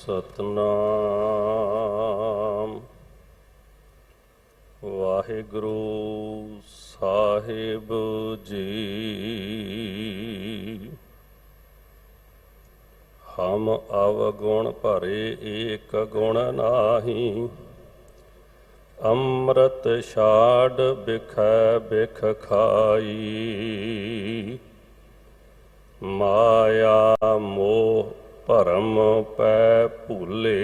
सतनाम वाहिगुरु साहिब जी। हम अवगुण भरे एक गुण नाही, अमृत छाड़ बिखै बिख खाई। माया मोह भरम पै भूले,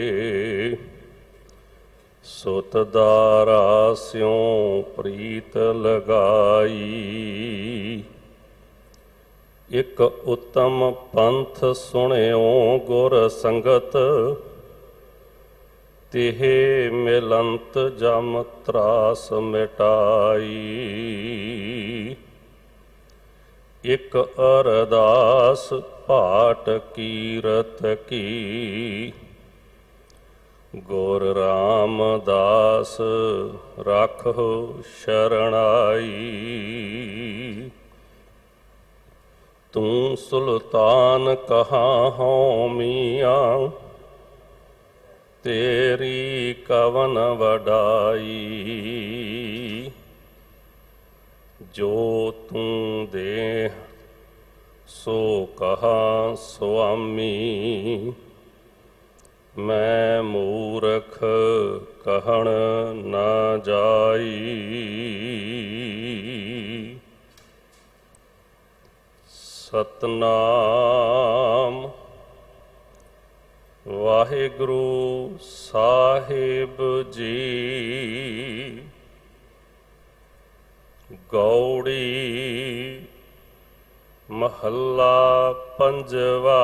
सुत दारा स्यों प्रीत लगाई। एक उत्तम पंथ सुनियो गुर संगत, तिहे मिलंत जम त्रास मिटाई। एक अरदास पाठ कीरत की, गुर रामदास राखो शरणाई। तू सुल्तान कहाँ हो मियाँ, तेरी कवन वडाई। जो तू दे सो कहा स्वामी, मैं मूर्ख कहन ना जाई। सतनाम वाहिगुरु साहिब जी। गौड़ी महला पंजवा।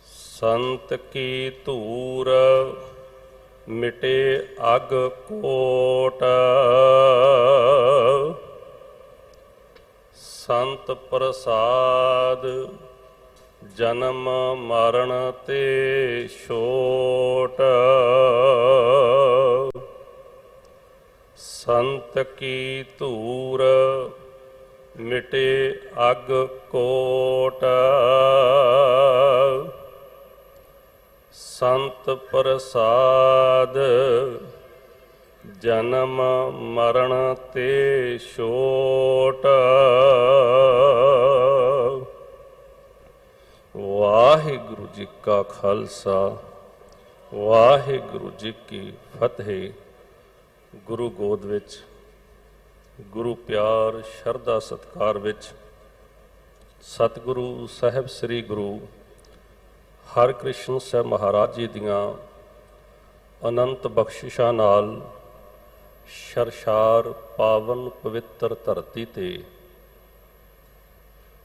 संत की धूर मिटे अग कोट, संत प्रसाद जन्म मरण ते छोट। संत की धूर मिटे अग कोट, संत प्रसाद जन्म मरण ते छोट। वाहिगुरु जी का खालसा, वाहिगुरु जी की फतेह। गुरु गोद विच, गुरु प्यार शरदा सत्कार विच सतगुरु साहिब श्री गुरु हरकृष्ण साहब महाराज जी दियां अनंत बख्शिशां नाल शरशार पावन पवित्र धरती ते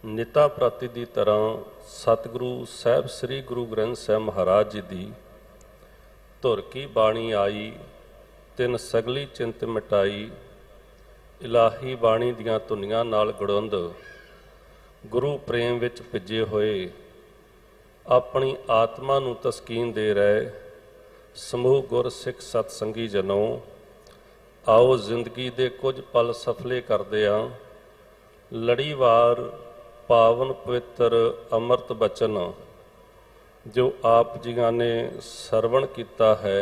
निता प्रति दी तरह सतगुरु साहिब श्री गुरु ग्रंथ साहब महाराज जी दी धुर की बाणी आई। तिन सगली चिंत मिटाई, इलाही बाणी दियां धुनियां नाल गड़ुंद गुरु प्रेम विच भिजे होए अपनी आत्मा नूं तस्कीन दे रहे समूह गुर सिख सतसंगी जनों, आओ जिंदगी दे कुछ पल सफले करदे आ। लड़ीवार पावन पवित्र अमृत बचन जो आप जियां ने सरवण किया है,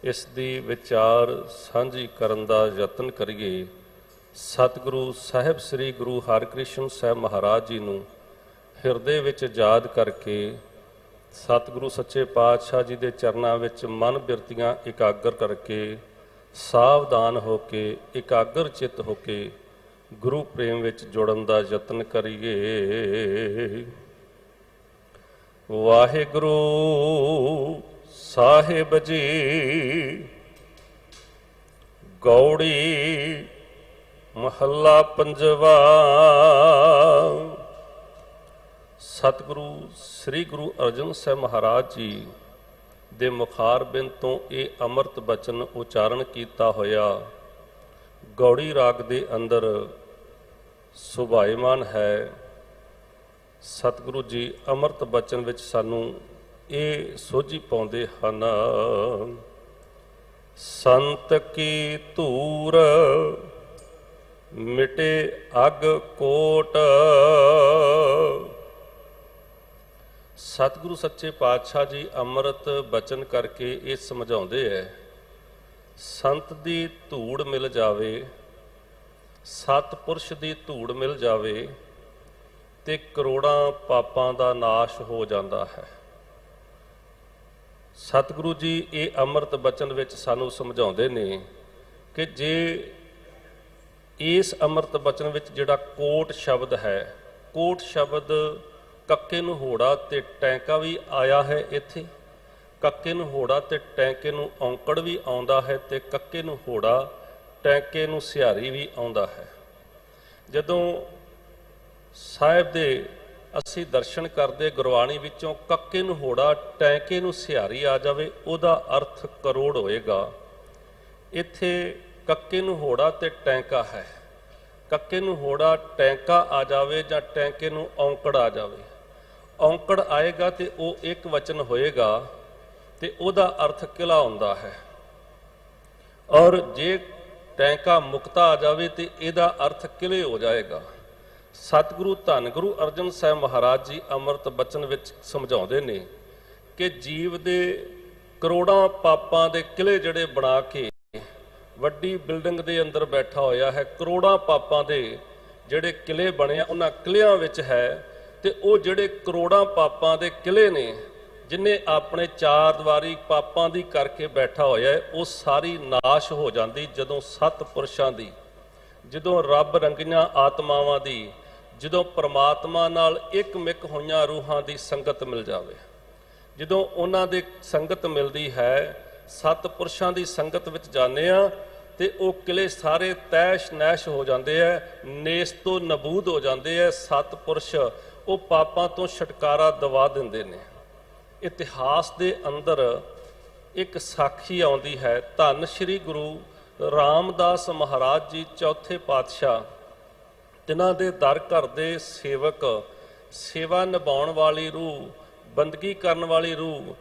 इस दी विचार सांझी करन दा यतन करिए। सतगुरु साहिब श्री गुरु हरकृष्ण साहब महाराज जी नूं हिरदे विच याद करके सतगुरु सच्चे पातशाह जी दे चरनां विच मन बिरतियां एकागर करके सावधान होके एकागर चित होके गुरु प्रेम विच जुड़न दा यतन करिए। वाहिगुरु साहिब जी। गौड़ी महला पंजवा। सतगुरु श्री गुरु अर्जन साहब महाराज जी दे मुखारबिंद तो ये अमृत बचन उचारण किया होया गौड़ी राग दे अंदर सुभाईमान है। सतगुरु जी अमृत बचन विच सानू ये सोझी पाउंदे हन। संत की धूर मिटे अग कोट, ਸਤਿਗੁਰੂ ਸੱਚੇ ਪਾਤਸ਼ਾਹ ਜੀ ਅੰਮ੍ਰਿਤ ਬਚਨ ਕਰਕੇ ਇਹ ਸਮਝਾਉਂਦੇ ਹੈ, ਸੰਤ ਦੀ ਧੂੜ ਮਿਲ ਜਾਵੇ, ਸਤਿਪੁਰਸ਼ ਦੀ ਧੂੜ ਮਿਲ ਜਾਵੇ ਤੇ ਕਰੋੜਾਂ ਪਾਪਾਂ ਦਾ ਨਾਸ਼ ਹੋ ਜਾਂਦਾ ਹੈ। ਸਤਿਗੁਰੂ ਜੀ ਇਹ ਅੰਮ੍ਰਿਤ ਬਚਨ ਵਿੱਚ ਸਾਨੂੰ ਸਮਝਾਉਂਦੇ ਨੇ ਕਿ ਜੇ ਇਸ ਅੰਮ੍ਰਿਤ ਬਚਨ ਵਿੱਚ ਜਿਹੜਾ ਕੋਟ ਸ਼ਬਦ ਹੈ, ਕੋਟ ਸ਼ਬਦ ਕੱਕੇ ਨੂੰ ਹੋੜਾ ਤੇ ਟੈਂਕਾ ਵੀ ਆਇਆ ਹੈ, ਇੱਥੇ ਕੱਕੇ ਨੂੰ ਹੋੜਾ ਤੇ ਟੈਂਕੇ ਨੂੰ ਔਂਕੜ ਵੀ ਆਉਂਦਾ ਹੈ ਤੇ ਕੱਕੇ ਨੂੰ ਹੋੜਾ ਟੈਂਕੇ ਨੂੰ ਸਿਹਾਰੀ ਵੀ ਆਉਂਦਾ ਹੈ। ਜਦੋਂ ਸਾਹਿਬ ਦੇ ਅਸੀਂ ਦਰਸ਼ਨ ਕਰਦੇ ਗੁਰਬਾਣੀ ਵਿੱਚੋਂ ਕੱਕੇ ਨੂੰ ਹੋੜਾ ਟੈਂਕੇ ਨੂੰ ਸਿਹਾਰੀ ਆ ਜਾਵੇ, ਉਹਦਾ ਅਰਥ ਕਰੋੜ ਹੋਏਗਾ। ਇੱਥੇ ਕੱਕੇ ਨੂੰ ਹੋੜਾ ਤੇ ਟੈਂਕਾ ਹੈ, ਕੱਕੇ ਨੂੰ ਹੋੜਾ ਟੈਂਕਾ ਆ ਜਾਵੇ ਜਾਂ ਟੈਂਕੇ ਨੂੰ ਔਂਕੜ ਆ ਜਾਵੇ, ਔਂਕੜ ਆਏਗਾ ਤੇ ਉਹ ਇੱਕ ਵਚਨ ਹੋਏਗਾ ਤੇ ਉਹਦਾ ਅਰਥ ਕਿਲਾ ਹੁੰਦਾ ਹੈ। ਔਰ ਜੇ ਟੈਂਕਾ ਮੁਕਤਾ ਆ ਜਾਵੇ ਤੇ ਇਹਦਾ ਅਰਥ ਕਿਲੇ ਹੋ ਜਾਏਗਾ। ਸਤਿਗੁਰੂ ਧੰਨ ਗੁਰੂ ਅਰਜਨ ਸਾਹਿਬ ਮਹਾਰਾਜ ਜੀ ਅੰਮ੍ਰਿਤ ਬਚਨ ਵਿੱਚ ਸਮਝਾਉਂਦੇ ਨੇ ਕਿ ਜੀਵ ਦੇ ਕਰੋੜਾਂ ਪਾਪਾਂ ਦੇ ਕਿਲੇ ਜਿਹੜੇ ਬਣਾ ਕੇ ਵੱਡੀ ਬਿਲਡਿੰਗ ਦੇ ਅੰਦਰ ਬੈਠਾ ਹੋਇਆ ਹੈ, ਕਰੋੜਾਂ ਪਾਪਾਂ ਦੇ ਜਿਹੜੇ ਕਿਲੇ ਬਣੇ ਆ, ਉਹਨਾਂ ਕਿਲਿਆਂ ਵਿੱਚ ਹੈ ਤੇ ਉਹ ਜਿਹੜੇ ਕਰੋੜਾਂ ਪਾਪਾਂ ਦੇ ਕਿਲੇ ਨੇ, ਜਿਨੇ ਆਪਣੇ ਚਾਰ ਦੀਵਾਰੀ ਪਾਪਾਂ ਦੀ ਕਰਕੇ ਬੈਠਾ ਹੋਇਆ ਹੈ, ਉਹ ਸਾਰੀ ਨਾਸ਼ ਹੋ ਜਾਂਦੀ ਜਦੋਂ ਸਤਿਪੁਰਸ਼ਾਂ ਦੀ, ਜਦੋਂ ਰੱਬ ਰੰਗੀਆਂ ਆਤਮਾਵਾਂ ਦੀ, ਜਦੋਂ ਪ੍ਰਮਾਤਮਾ ਨਾਲ ਇੱਕ ਮਿਕ ਹੋਈਆਂ ਰੂਹਾਂ ਦੀ ਸੰਗਤ ਮਿਲ ਜਾਵੇ। ਜਦੋਂ ਉਹਨਾਂ ਦੇ ਸੰਗਤ ਮਿਲਦੀ ਹੈ, ਸਤਿਪੁਰਸ਼ਾਂ ਦੀ ਸੰਗਤ ਵਿੱਚ ਜਾਂਦੇ ਆ ਤੇ ਉਹ ਕਿਲੇ ਸਾਰੇ ਤੈਸ਼ ਨੈਸ਼ ਹੋ ਜਾਂਦੇ ਹੈ, ਨੇਸ ਤੋਂ ਨਬੂਦ ਹੋ ਜਾਂਦੇ ਹੈ। ਸਤਿਪੁਰਸ਼ ਉਹ ਪਾਪਾਂ ਤੋਂ ਛੁਟਕਾਰਾ ਦਿਵਾ ਦਿੰਦੇ ਨੇ। ਇਤਿਹਾਸ ਦੇ ਅੰਦਰ ਇੱਕ ਸਾਖੀ ਆਉਂਦੀ ਹੈ, ਧੰਨ ਸ਼੍ਰੀ ਗੁਰੂ ਰਾਮਦਾਸ ਮਹਾਰਾਜ ਜੀ ਚੌਥੇ ਪਾਤਸ਼ਾਹ, ਤਿਨਾਂ ਦੇ ਦਰ ਘਰ ਦੇ ਸੇਵਕ, ਸੇਵਾ ਨਿਭਾਉਣ ਵਾਲੀ ਰੂਹ, ਬੰਦਗੀ ਕਰਨ ਵਾਲੀ ਰੂਹ,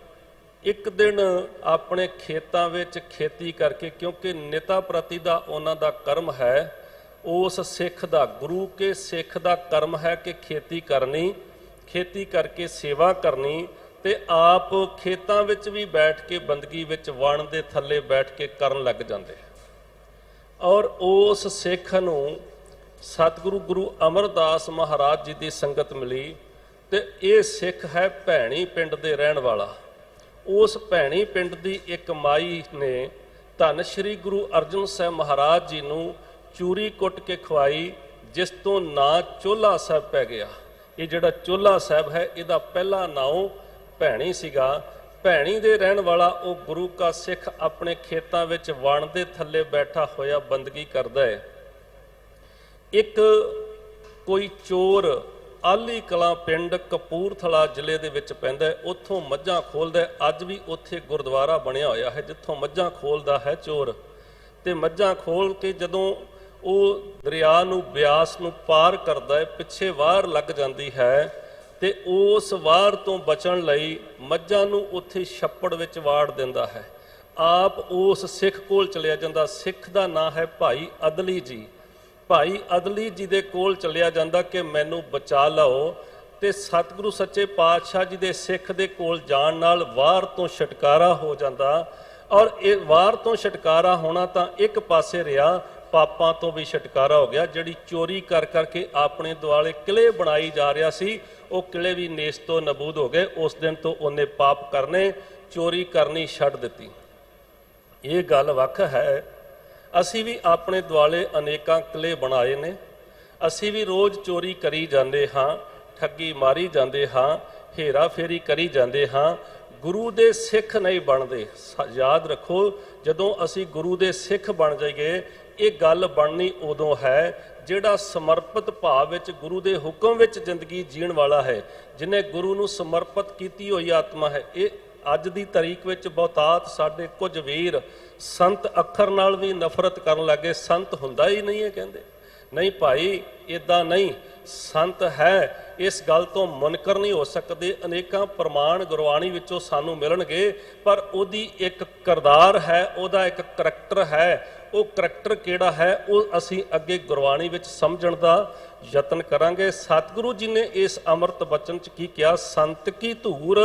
ਇੱਕ ਦਿਨ ਆਪਣੇ ਖੇਤਾਂ ਵਿੱਚ ਖੇਤੀ ਕਰਕੇ, ਕਿਉਂਕਿ ਨਿਤਾ ਪ੍ਰਤੀ ਦਾ ਉਹਨਾਂ ਦਾ ਕਰਮ ਹੈ, ਉਸ ਸਿੱਖ ਦਾ, ਗੁਰੂ ਕੇ ਸਿੱਖ ਦਾ ਕਰਮ ਹੈ ਕਿ ਖੇਤੀ ਕਰਨੀ, ਖੇਤੀ ਕਰਕੇ ਸੇਵਾ ਕਰਨੀ, ਤੇ ਆਪ ਖੇਤਾਂ ਵਿੱਚ ਵੀ ਬੈਠ ਕੇ ਬੰਦਗੀ ਵਿੱਚ ਵਣ ਦੇ ਥੱਲੇ ਬੈਠ ਕੇ ਕਰਨ ਲੱਗ ਜਾਂਦੇ। ਔਰ ਉਸ ਸਿੱਖ ਨੂੰ ਸਤਿਗੁਰੂ ਗੁਰੂ ਅਮਰਦਾਸ ਮਹਾਰਾਜ ਜੀ ਦੀ ਸੰਗਤ ਮਿਲੀ ਤੇ ਇਹ ਸਿੱਖ ਹੈ ਭੈਣੀ ਪਿੰਡ ਦੇ ਰਹਿਣ ਵਾਲਾ। ਉਸ ਭੈਣੀ ਪਿੰਡ ਦੀ ਇੱਕ ਮਾਈ ਨੇ ਧੰਨ ਸ਼੍ਰੀ ਗੁਰੂ ਅਰਜਨ ਸਾਹਿਬ ਮਹਾਰਾਜ ਜੀ ਨੂੰ ਚੂਰੀ ਕੁੱਟ ਕੇ ਖਵਾਈ, ਜਿਸ ਤੋਂ ਨਾਂ ਚੋਲਾ ਸਾਹਿਬ ਪੈ ਗਿਆ। ਇਹ ਜਿਹੜਾ ਚੋਲਾ ਸਾਹਿਬ ਹੈ, ਇਹਦਾ ਪਹਿਲਾ ਨਾਮ ਭੈਣੀ ਸੀਗਾ। ਭੈਣੀ ਦੇ ਰਹਿਣ ਵਾਲਾ ਉਹ ਗੁਰੂ ਕਾ ਸਿੱਖ ਆਪਣੇ ਖੇਤਾਂ ਵਿੱਚ ਵਣ ਦੇ ਥੱਲੇ ਬੈਠਾ ਹੋਇਆ ਬੰਦਗੀ ਕਰਦਾ ਹੈ। ਇੱਕ ਕੋਈ ਚੋਰ ਆਲੀ ਕਲਾਂ ਪਿੰਡ ਕਪੂਰਥਲਾ ਜ਼ਿਲ੍ਹੇ ਦੇ ਵਿੱਚ ਪੈਂਦਾ ਹੈ, ਉੱਥੋਂ ਮੱਝਾਂ ਖੋਲ੍ਹਦਾ। ਅੱਜ ਵੀ ਉੱਥੇ ਗੁਰਦੁਆਰਾ ਬਣਿਆ ਹੋਇਆ ਹੈ ਜਿੱਥੋਂ ਮੱਝਾਂ ਖੋਲ੍ਹਦਾ ਹੈ ਚੋਰ। ਤੇ ਮੱਝਾਂ ਖੋਲ੍ਹ ਕੇ ਜਦੋਂ ਉਹ ਦਰਿਆ ਨੂੰ, ਬਿਆਸ ਨੂੰ ਪਾਰ ਕਰਦਾ ਹੈ, ਪਿੱਛੇ ਵਾਰ ਲੱਗ ਜਾਂਦੀ ਹੈ ਤੇ ਉਸ ਵਾਰ ਤੋਂ ਬਚਣ ਲਈ ਮੱਝਾਂ ਨੂੰ ਉੱਥੇ ਛੱਪੜ ਵਿੱਚ ਵਾੜ ਦਿੰਦਾ ਹੈ। ਆਪ ਉਸ ਸਿੱਖ ਕੋਲ ਚਲਿਆ ਜਾਂਦਾ। ਸਿੱਖ ਦਾ ਨਾਂ ਹੈ ਭਾਈ ਅਦਲੀ ਜੀ। ਭਾਈ ਅਦਲੀ ਜੀ ਦੇ ਕੋਲ ਚਲਿਆ ਜਾਂਦਾ ਕਿ ਮੈਨੂੰ ਬਚਾ ਲਓ, ਤੇ ਸਤਿਗੁਰੂ ਸੱਚੇ ਪਾਤਸ਼ਾਹ ਜੀ ਦੇ ਸਿੱਖ ਦੇ ਕੋਲ ਜਾਣ ਨਾਲ ਵਾਰ ਤੋਂ ਛੁਟਕਾਰਾ ਹੋ ਜਾਂਦਾ। ਔਰ ਇਹ ਵਾਰ ਤੋਂ ਛੁਟਕਾਰਾ ਹੋਣਾ ਤਾਂ ਇੱਕ ਪਾਸੇ ਰਿਹਾ, ਪਾਪਾਂ ਤੋਂ ਵੀ ਛੁਟਕਾਰਾ ਹੋ ਗਿਆ। ਜਿਹੜੀ ਚੋਰੀ ਕਰ ਕਰਕੇ ਆਪਣੇ ਦੁਆਲੇ ਕਿਲੇ ਬਣਾਈ ਜਾ ਰਿਹਾ ਸੀ, ਉਹ ਕਿਲੇ ਵੀ ਨੇਸ ਤੋਂ ਨਬੂਦ ਹੋ ਗਏ। ਉਸ ਦਿਨ ਤੋਂ ਉਹਨੇ ਪਾਪ ਕਰਨੇ, ਚੋਰੀ ਕਰਨੀ ਛੱਡ ਦਿੱਤੀ। ਇਹ ਗੱਲ ਵੱਖ ਹੈ। ਅਸੀਂ ਵੀ ਆਪਣੇ ਦੁਆਲੇ ਅਨੇਕਾਂ ਕਿਲੇ ਬਣਾਏ ਨੇ। ਅਸੀਂ ਵੀ ਰੋਜ਼ ਚੋਰੀ ਕਰੀ ਜਾਂਦੇ ਹਾਂ, ਠੱਗੀ ਮਾਰੀ ਜਾਂਦੇ ਹਾਂ, ਹੇਰਾ ਫੇਰੀ ਕਰੀ ਜਾਂਦੇ ਹਾਂ। ਗੁਰੂ ਦੇ ਸਿੱਖ ਨਹੀਂ ਬਣਦੇ। ਯਾਦ ਰੱਖੋ, ਜਦੋਂ ਅਸੀਂ ਗੁਰੂ ਦੇ ਸਿੱਖ ਬਣ ਜਾਈਏ, ਇਹ ਗੱਲ ਬਣਨੀ ਉਦੋਂ ਹੈ ਜਿਹੜਾ ਸਮਰਪਿਤ ਭਾਵ ਵਿੱਚ ਗੁਰੂ ਦੇ ਹੁਕਮ ਵਿੱਚ ਜ਼ਿੰਦਗੀ ਜੀਣ ਵਾਲਾ ਹੈ, ਜਿਹਨੇ ਗੁਰੂ ਨੂੰ ਸਮਰਪਿਤ ਕੀਤੀ ਹੋਈ ਆਤਮਾ ਹੈ। ਇਹ ਅੱਜ ਦੀ ਤਾਰੀਖ ਵਿੱਚ ਬਹੁਤਾਤ ਸਾਡੇ ਕੁਝ ਵੀਰ ਸੰਤ ਅੱਖਰ ਨਾਲ ਵੀ ਨਫ਼ਰਤ ਕਰਨ ਲੱਗੇ। ਸੰਤ ਹੁੰਦਾ ਹੀ ਨਹੀਂ ਹੈ, ਕਹਿੰਦੇ ਨਹੀਂ ਭਾਈ, ਇੱਦਾਂ ਨਹੀਂ। संत है, इस गल तो मुनकर नहीं हो सकते। अनेकां प्रमाण गुरबाणी विचों सानूं मिलणगे, पर उहदी एक किरदार है, उहदा एक करैक्टर है। वो करैक्टर किहड़ा है वो असीं अगे गुरबाणी विच समझण दा यतन करांगे। सतगुरु जी ने इस अमृत बचन च की किया, संत की धूर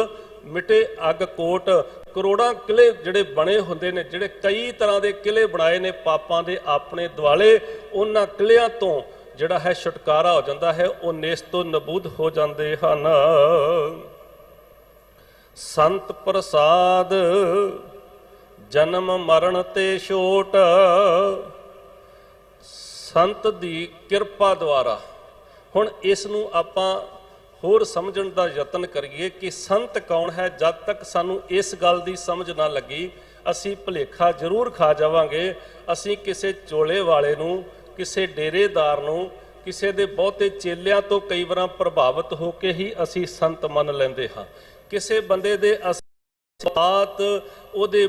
मिटे अग कोट। करोड़ां किले जिहड़े बने हुंदे ने, जिहड़े कई तरह के किले बनाए ने पापां दे अपने दुआले, उन्हां किलियां तो जिहड़ा है छुटकारा हो जाता है, वो नेस्तो नबूद हो जाते हैं। संत प्रसाद जन्म मरण ते छोट। संत दी किरपा द्वारा हुण इस नूं आपां होर समझण दा यतन करिए कि संत कौन है। जद तक सानूं इस गल दी समझ ना लगी, असीं भुलेखा जरूर खा जावांगे। असीं किसे चोले वाले नूं, किसे डेरेदार नूं, किसे दे बहुते चेलियां तो कई वार प्रभावित होके ही असीं संत मन लैंदे हां। किसे बंदे दे बात उहदे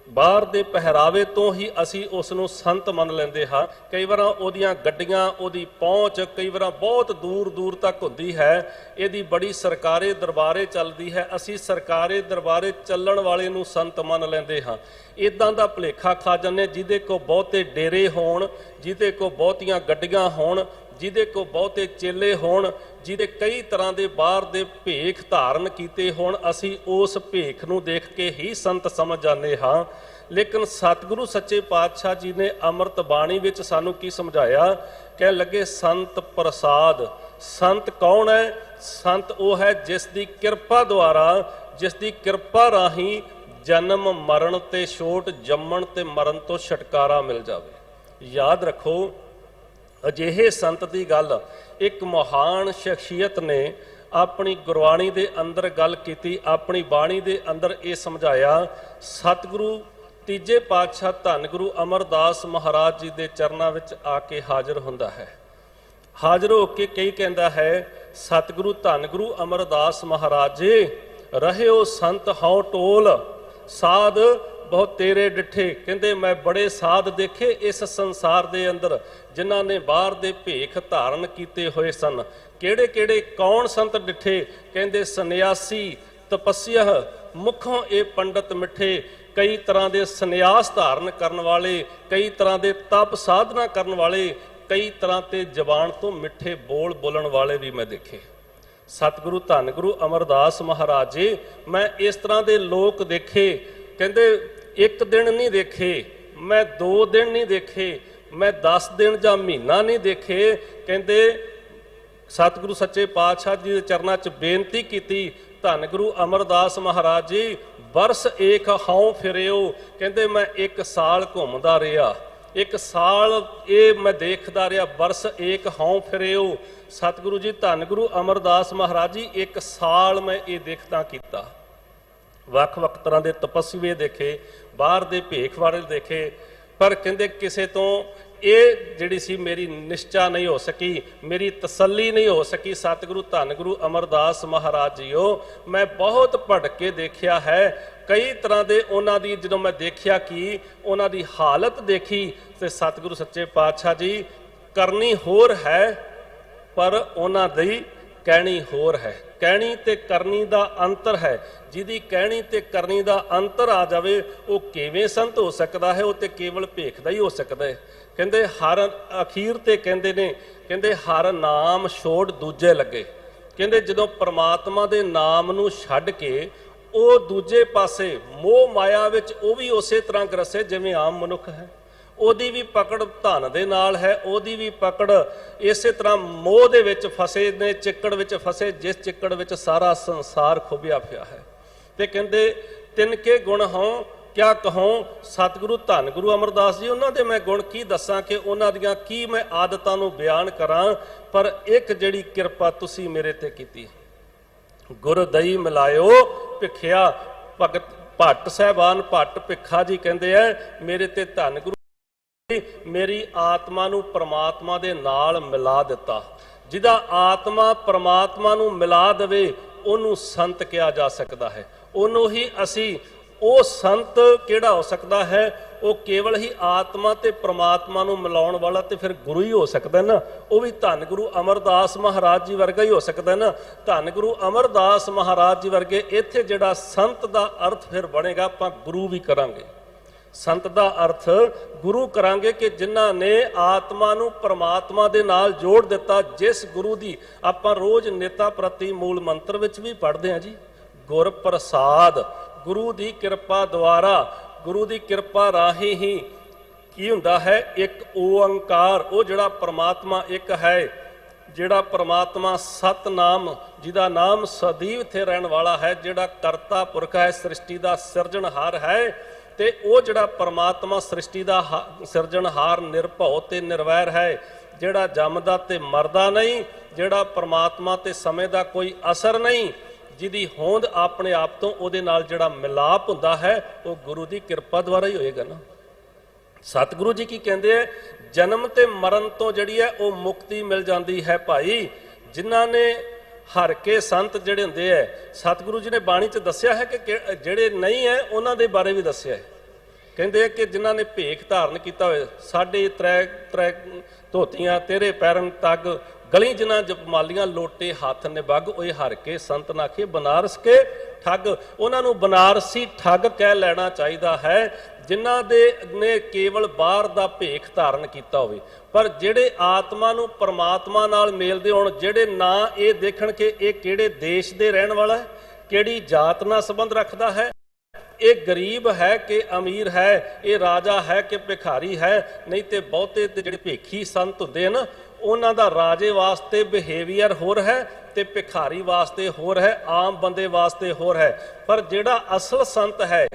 बाहर दे पहरावे तो ही असी उसनूं संत मन लैंदे हाँ। कई बार उहदियां गड्डियां, उहदी पहुँच कई बार बहुत दूर दूर तक हुंदी है। इहदी बड़ी सरकारे दरबारे चलदी है, असी सरकारे दरबारे चलण वाले नूं संत मन लैंदे हाँ। इदां दा भुलेखा खा जाने, जिहदे को बहुते डेरे होण, जिहदे को बहुतियां गड्डियां होण, जिहदे को बहुते चेले होण, जिहदे कई तरह के बाहर दे भेख धारण कीते होण, असी उस भेख नूं देख के ही संत समझ जाने हाँ। लेकिन सतगुरु सच्चे पातशाह जी ने अमृत बाणी विच सानूं की समझाया, कह लगे संत प्रसाद। संत कौन है? संत वो है जिसकी किरपा द्वारा, जिसकी किरपा राही जन्म मरण ते छोट, जम्मण ते मरण तो छुटकारा मिल जाए। याद रखो, अजिहे संत की गल एक महान शख्सियत ने अपनी गुरबाणी के अंदर गल की, अपनी बाणी के अंदर ये समझाया। सतगुरु तीजे पातशाह धन गुरु अमरदास महाराज जी के चरणों में आके हाजिर होंदा है। हाजिर होके कई कहता है, सतगुरु धन गुरु अमरदास महाराज जी रहे हो संत हौ टोल, साध बहुत तेरे डिठे। कहते मैं बड़े साध देखे इस संसार दे अंदर, जिन्हां ने बाहर दे भेख धारण कीते हुए सन। केड़े केड़े कौन संत डिठे? कहते सन्यासी तपस्या मुखों ये पंडित मिठे। कई तरह के सन्यास धारण करने वाले, कई तरह के तप साधना करने वाले, कई तरह के जबान तो मिठे बोल बोलन वाले भी मैं देखे। सतगुरु धन गुरु अमरदास महाराज जी मैं इस तरह के लोग देखे। कहते एक दिन नहीं देखे, मैं 2 दिन नहीं देखे, मैं 10 दिन या महीना नहीं देखे। कहते सतगुरु सच्चे पातशाह जी के चरणों च बेनती की, धन गुरु अमरदास महाराज जी बरस एक हाउ फिरियो। कहते मैं 1 साल घूमदा रहा, 1 साल ये मैं देखदा रहा, बरस एक हाउ फिरियो। सतगुरु जी धन गुरु अमरदास महाराज जी 1 साल मैं ये देखदा कीता। ਵੱਖ ਵੱਖ तरह के तपस्वी देखे, बाहर दे भेख वाले देखे, पर कहते किसी तो ये जिहड़ी सी मेरी निश्चा नहीं हो सकी, मेरी तसल्ली नहीं हो सकी। सतगुरु धन गुरु अमरदास महाराज जीओ मैं बहुत भटके देखिया है। कई तरह के उन्हां दी जदों मैं देखिया कि उन्हां दी हालत देखी, तो सतगुरु सच्चे पातशाह जी करनी होर है, पर उन्हां दी कहनी होर है। कहनी ते करनी दा अंतर है। जिहदी कहनी ते करनी दा अंतर आ जावे वो किवें संत हो सकता है? वो तो केवल भेख दा ही हो सकता है। कहते हर अखीर ते कहते ने, कहते हर नाम छोड़ दूजे लगे। कहते जदों परमात्मा दे नाम नूं छड्ड के वो दूजे पासे मोह माया विच वो भी उसे तरह ग्रसे जिवें आम मनुख है। ਉਹਦੀ भी पकड़ धन दे नाल है, ਉਹਦੀ भी पकड़ इस तरह मोह दे विच फसे ने, चिक्कड़ विच फसे, जिस चिक्कड़ विच सारा संसार खुबिया पिया है। ते कहते तिनके गुण हों क्या कहों। सतगुरु धन गुरु अमरदास जी उन्होंने मैं गुण की दसां कि उन्हां दियां की मैं आदतां नूं बयान करां, पर एक जिहड़ी किरपा तुसीं मेरे ते कीती। गुर दई मिलायो भिखिया भगत भट्ट साहबान भट्ट भिखा जी कहते हैं मेरे ते धन गुरु मेरी आत्मा नूं परमात्मा दे नाल मिला दिता। जिहदा आत्मा परमात्मा नूं मिला देवे उहनूं संत कहा जा सकता है। उहनूं ही असी वो संत किहड़ा हो सकता है? ਉਹ ਕੇਵਲ ਹੀ ਆਤਮਾ ਤੇ ਪ੍ਰਮਾਤਮਾ ਨੂੰ ਮਿਲਾਉਣ ਵਾਲਾ ਤੇ ਫਿਰ ਗੁਰੂ ਹੀ ਹੋ ਸਕਦਾ ਨਾ। ਉਹ ਵੀ ਧੰਨ ਗੁਰੂ ਅਮਰਦਾਸ ਮਹਾਰਾਜ ਜੀ ਵਰਗਾ ਹੀ ਹੋ ਸਕਦਾ ਨਾ। ਧੰਨ ਗੁਰੂ ਅਮਰਦਾਸ ਮਹਾਰਾਜ ਜੀ ਵਰਗੇ ਇੱਥੇ ਜਿਹੜਾ ਸੰਤ ਦਾ ਅਰਥ ਫਿਰ ਬਣੇਗਾ, ਆਪਾਂ ਗੁਰੂ ਵੀ ਕਰਾਂਗੇ। ਸੰਤ ਦਾ ਅਰਥ ਗੁਰੂ ਕਰਾਂਗੇ ਕਿ ਜਿਨ੍ਹਾਂ ਨੇ ਆਤਮਾ ਨੂੰ ਪਰਮਾਤਮਾ ਦੇ ਨਾਲ ਜੋੜ ਦਿੱਤਾ। ਜਿਸ ਗੁਰੂ ਦੀ ਆਪਾਂ ਰੋਜ਼ ਨਿਤਾ ਪ੍ਰਤੀ ਮੂਲ ਮੰਤਰ ਵਿੱਚ ਵੀ ਪੜ੍ਹਦੇ ਹਾਂ ਜੀ, ਗੁਰ ਪ੍ਰਸਾਦ, ਗੁਰੂ ਦੀ ਕਿਰਪਾ ਦੁਆਰਾ, ਗੁਰੂ ਦੀ ਕਿਰਪਾ ਰਾਹੀਂ ਹੀ ਕੀ ਹੁੰਦਾ ਹੈ, ਇੱਕ ਓੰਕਾਰ, ਉਹ ਜਿਹੜਾ ਪਰਮਾਤਮਾ ਇੱਕ ਹੈ, ਜਿਹੜਾ ਪਰਮਾਤਮਾ ਸਤਨਾਮ, ਜਿਹਦਾ ਨਾਮ ਸਦੀਵ ਇੱਥੇ ਰਹਿਣ ਵਾਲਾ ਹੈ, ਜਿਹੜਾ ਕਰਤਾ ਪੁਰਖ ਹੈ, ਸ੍ਰਿਸ਼ਟੀ ਦਾ ਸਿਰਜਣਹਾਰ ਹੈ। ਤੇ ਉਹ ਜਿਹੜਾ ਪਰਮਾਤਮਾ ਸ੍ਰਿਸ਼ਟੀ ਦਾ ਸਿਰਜਣਹਾਰ ਨਿਰਭਉ ਤੇ ਨਿਰਵੈਰ ਹੈ, ਜਿਹੜਾ ਜੰਮਦਾ ਤੇ ਮਰਦਾ ਨਹੀਂ, ਜਿਹੜਾ ਪਰਮਾਤਮਾ ਤੇ ਸਮੇਂ ਦਾ ਕੋਈ ਅਸਰ ਨਹੀਂ, ਜਿਹਦੀ ਹੋਂਦ ਆਪਣੇ ਆਪ ਤੋਂ ਉਹਦੇ ਨਾਲ ਜਿਹੜਾ ਮਿਲਾਪ ਹੁੰਦਾ ਹੈ, ਉਹ ਗੁਰੂ ਦੀ ਕਿਰਪਾ ਦੁਆਰਾ ਹੀ ਹੋਏਗਾ ਨਾ। ਸਤਿਗੁਰੂ ਜੀ ਕੀ ਕਹਿੰਦੇ ਹੈ, ਜਨਮ ਤੇ ਮਰਨ ਤੋਂ ਜਿਹੜੀ ਹੈ ਉਹ ਮੁਕਤੀ ਮਿਲ ਜਾਂਦੀ ਹੈ ਭਾਈ। ਜਿਨ੍ਹਾਂ ਨੇ ਹਰ ਕੇ ਸੰਤ ਜਿਹੜੇ ਹੁੰਦੇ ਹੈ, ਸਤਿਗੁਰੂ ਜੀ ਨੇ ਬਾਣੀ 'ਚ ਦੱਸਿਆ ਹੈ ਕਿ ਜਿਹੜੇ ਨਹੀਂ ਹੈ ਉਹਨਾਂ ਦੇ ਬਾਰੇ ਵੀ ਦੱਸਿਆ ਹੈ। ਕਹਿੰਦੇ ਆ ਕਿ ਜਿਨ੍ਹਾਂ ਨੇ ਭੇਖ ਧਾਰਨ ਕੀਤਾ ਹੋਏ, ਸਾਡੇ ਤ੍ਰੈ ਧੋਤੀਆਂ ਤੇਰੇ ਪੈਰਨ ਤੱਗ, ਗਲੀ ਜਿਨ੍ਹਾਂ ਜਪਮਾਲੀਆਂ ਲੋਟੇ ਹੱਥ ਨਿਬੱਗ, ਉਹ ਹਰ ਕੇ ਸੰਤ ਨਾਖੇ ਬਨਾਰਸ ਕੇ ਠੱਗ। ਉਹਨਾਂ ਨੂੰ ਬਨਾਰਸੀ ਠੱਗ ਕਹਿ ਲੈਣਾ ਚਾਹੀਦਾ ਹੈ, ਜਿਨ੍ਹਾਂ ਦੇ ਨੇ ਕੇਵਲ ਬਾਹਰ ਦਾ ਭੇਖ ਧਾਰਨ ਕੀਤਾ ਹੋਵੇ। ਪਰ ਜਿਹੜੇ ਆਤਮਾ ਨੂੰ ਪਰਮਾਤਮਾ ਨਾਲ ਮੇਲਦੇ ਹੋਣ, ਜਿਹੜੇ ਨਾ ਇਹ ਦੇਖਣ ਕਿ ਇਹ ਕਿਹੜੇ ਦੇਸ਼ ਦੇ ਰਹਿਣ ਵਾਲਾ ਹੈ, ਕਿਹੜੀ ਜਾਤ ਨਾਲ ਸੰਬੰਧ ਰੱਖਦਾ ਹੈ, ਇਹ ਗਰੀਬ ਹੈ ਕਿ ਅਮੀਰ ਹੈ, ਇਹ ਰਾਜਾ ਹੈ ਕਿ ਭਿਖਾਰੀ ਹੈ। ਨਹੀਂ ਤੇ ਬਹੁਤੇ ਤੇ ਜਿਹੜੇ ਭੇਖੀ ਸੰਤ ਹੁੰਦੇ ਹਨ, ਉਹਨਾਂ ਦਾ ਰਾਜੇ ਵਾਸਤੇ ਬਿਹੇਵੀਅਰ ਹੋਰ ਹੈ ਤੇ ਭਿਖਾਰੀ ਵਾਸਤੇ ਹੋਰ ਹੈ, ਆਮ ਬੰਦੇ ਵਾਸਤੇ ਹੋਰ ਹੈ। ਪਰ ਜਿਹੜਾ ਅਸਲ ਸੰਤ ਹੈ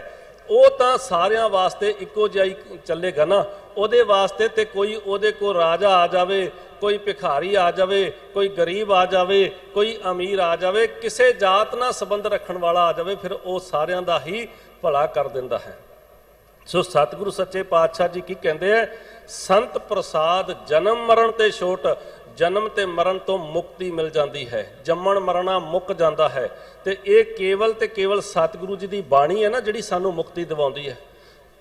ਉਹ ਤਾਂ ਸਾਰਿਆਂ ਵਾਸਤੇ ਇੱਕੋ ਜਿਹਾ ਹੀ ਚੱਲੇਗਾ ਨਾ। ਉਹਦੇ ਵਾਸਤੇ ਤੇ ਕੋਈ ਉਹਦੇ ਕੋਲ ਰਾਜਾ ਆ ਜਾਵੇ, ਕੋਈ ਭਿਖਾਰੀ ਆ ਜਾਵੇ, ਕੋਈ ਗਰੀਬ ਆ ਜਾਵੇ, ਕੋਈ ਅਮੀਰ ਆ ਜਾਵੇ, ਕਿਸੇ ਜਾਤ ਨਾਲ ਸੰਬੰਧ ਰੱਖਣ ਵਾਲਾ ਆ ਜਾਵੇ, ਫਿਰ ਉਹ ਸਾਰਿਆਂ ਦਾ ਹੀ ਭਲਾ ਕਰ ਦਿੰਦਾ ਹੈ। ਸੋ ਸਤਿਗੁਰੂ ਸੱਚੇ ਪਾਤਸ਼ਾਹ ਜੀ ਕੀ ਕਹਿੰਦੇ ਹੈ, ਸੰਤ ਪ੍ਰਸਾਦ ਜਨਮ ਮਰਨ ਤੇ ਛੋਟ, ਜਨਮ ਤੇ ਮਰਨ ਤੋਂ ਮੁਕਤੀ ਮਿਲ ਜਾਂਦੀ ਹੈ, ਜੰਮਣ ਮਰਨਾ ਮੁੱਕ ਜਾਂਦਾ ਹੈ। ਤੇ ਇਹ ਕੇਵਲ ਤੇ ਕੇਵਲ ਸਤਿਗੁਰੂ ਜੀ ਦੀ ਬਾਣੀ ਹੈ ਨਾ ਜਿਹੜੀ ਸਾਨੂੰ ਮੁਕਤੀ ਦਿਵਾਉਂਦੀ ਹੈ।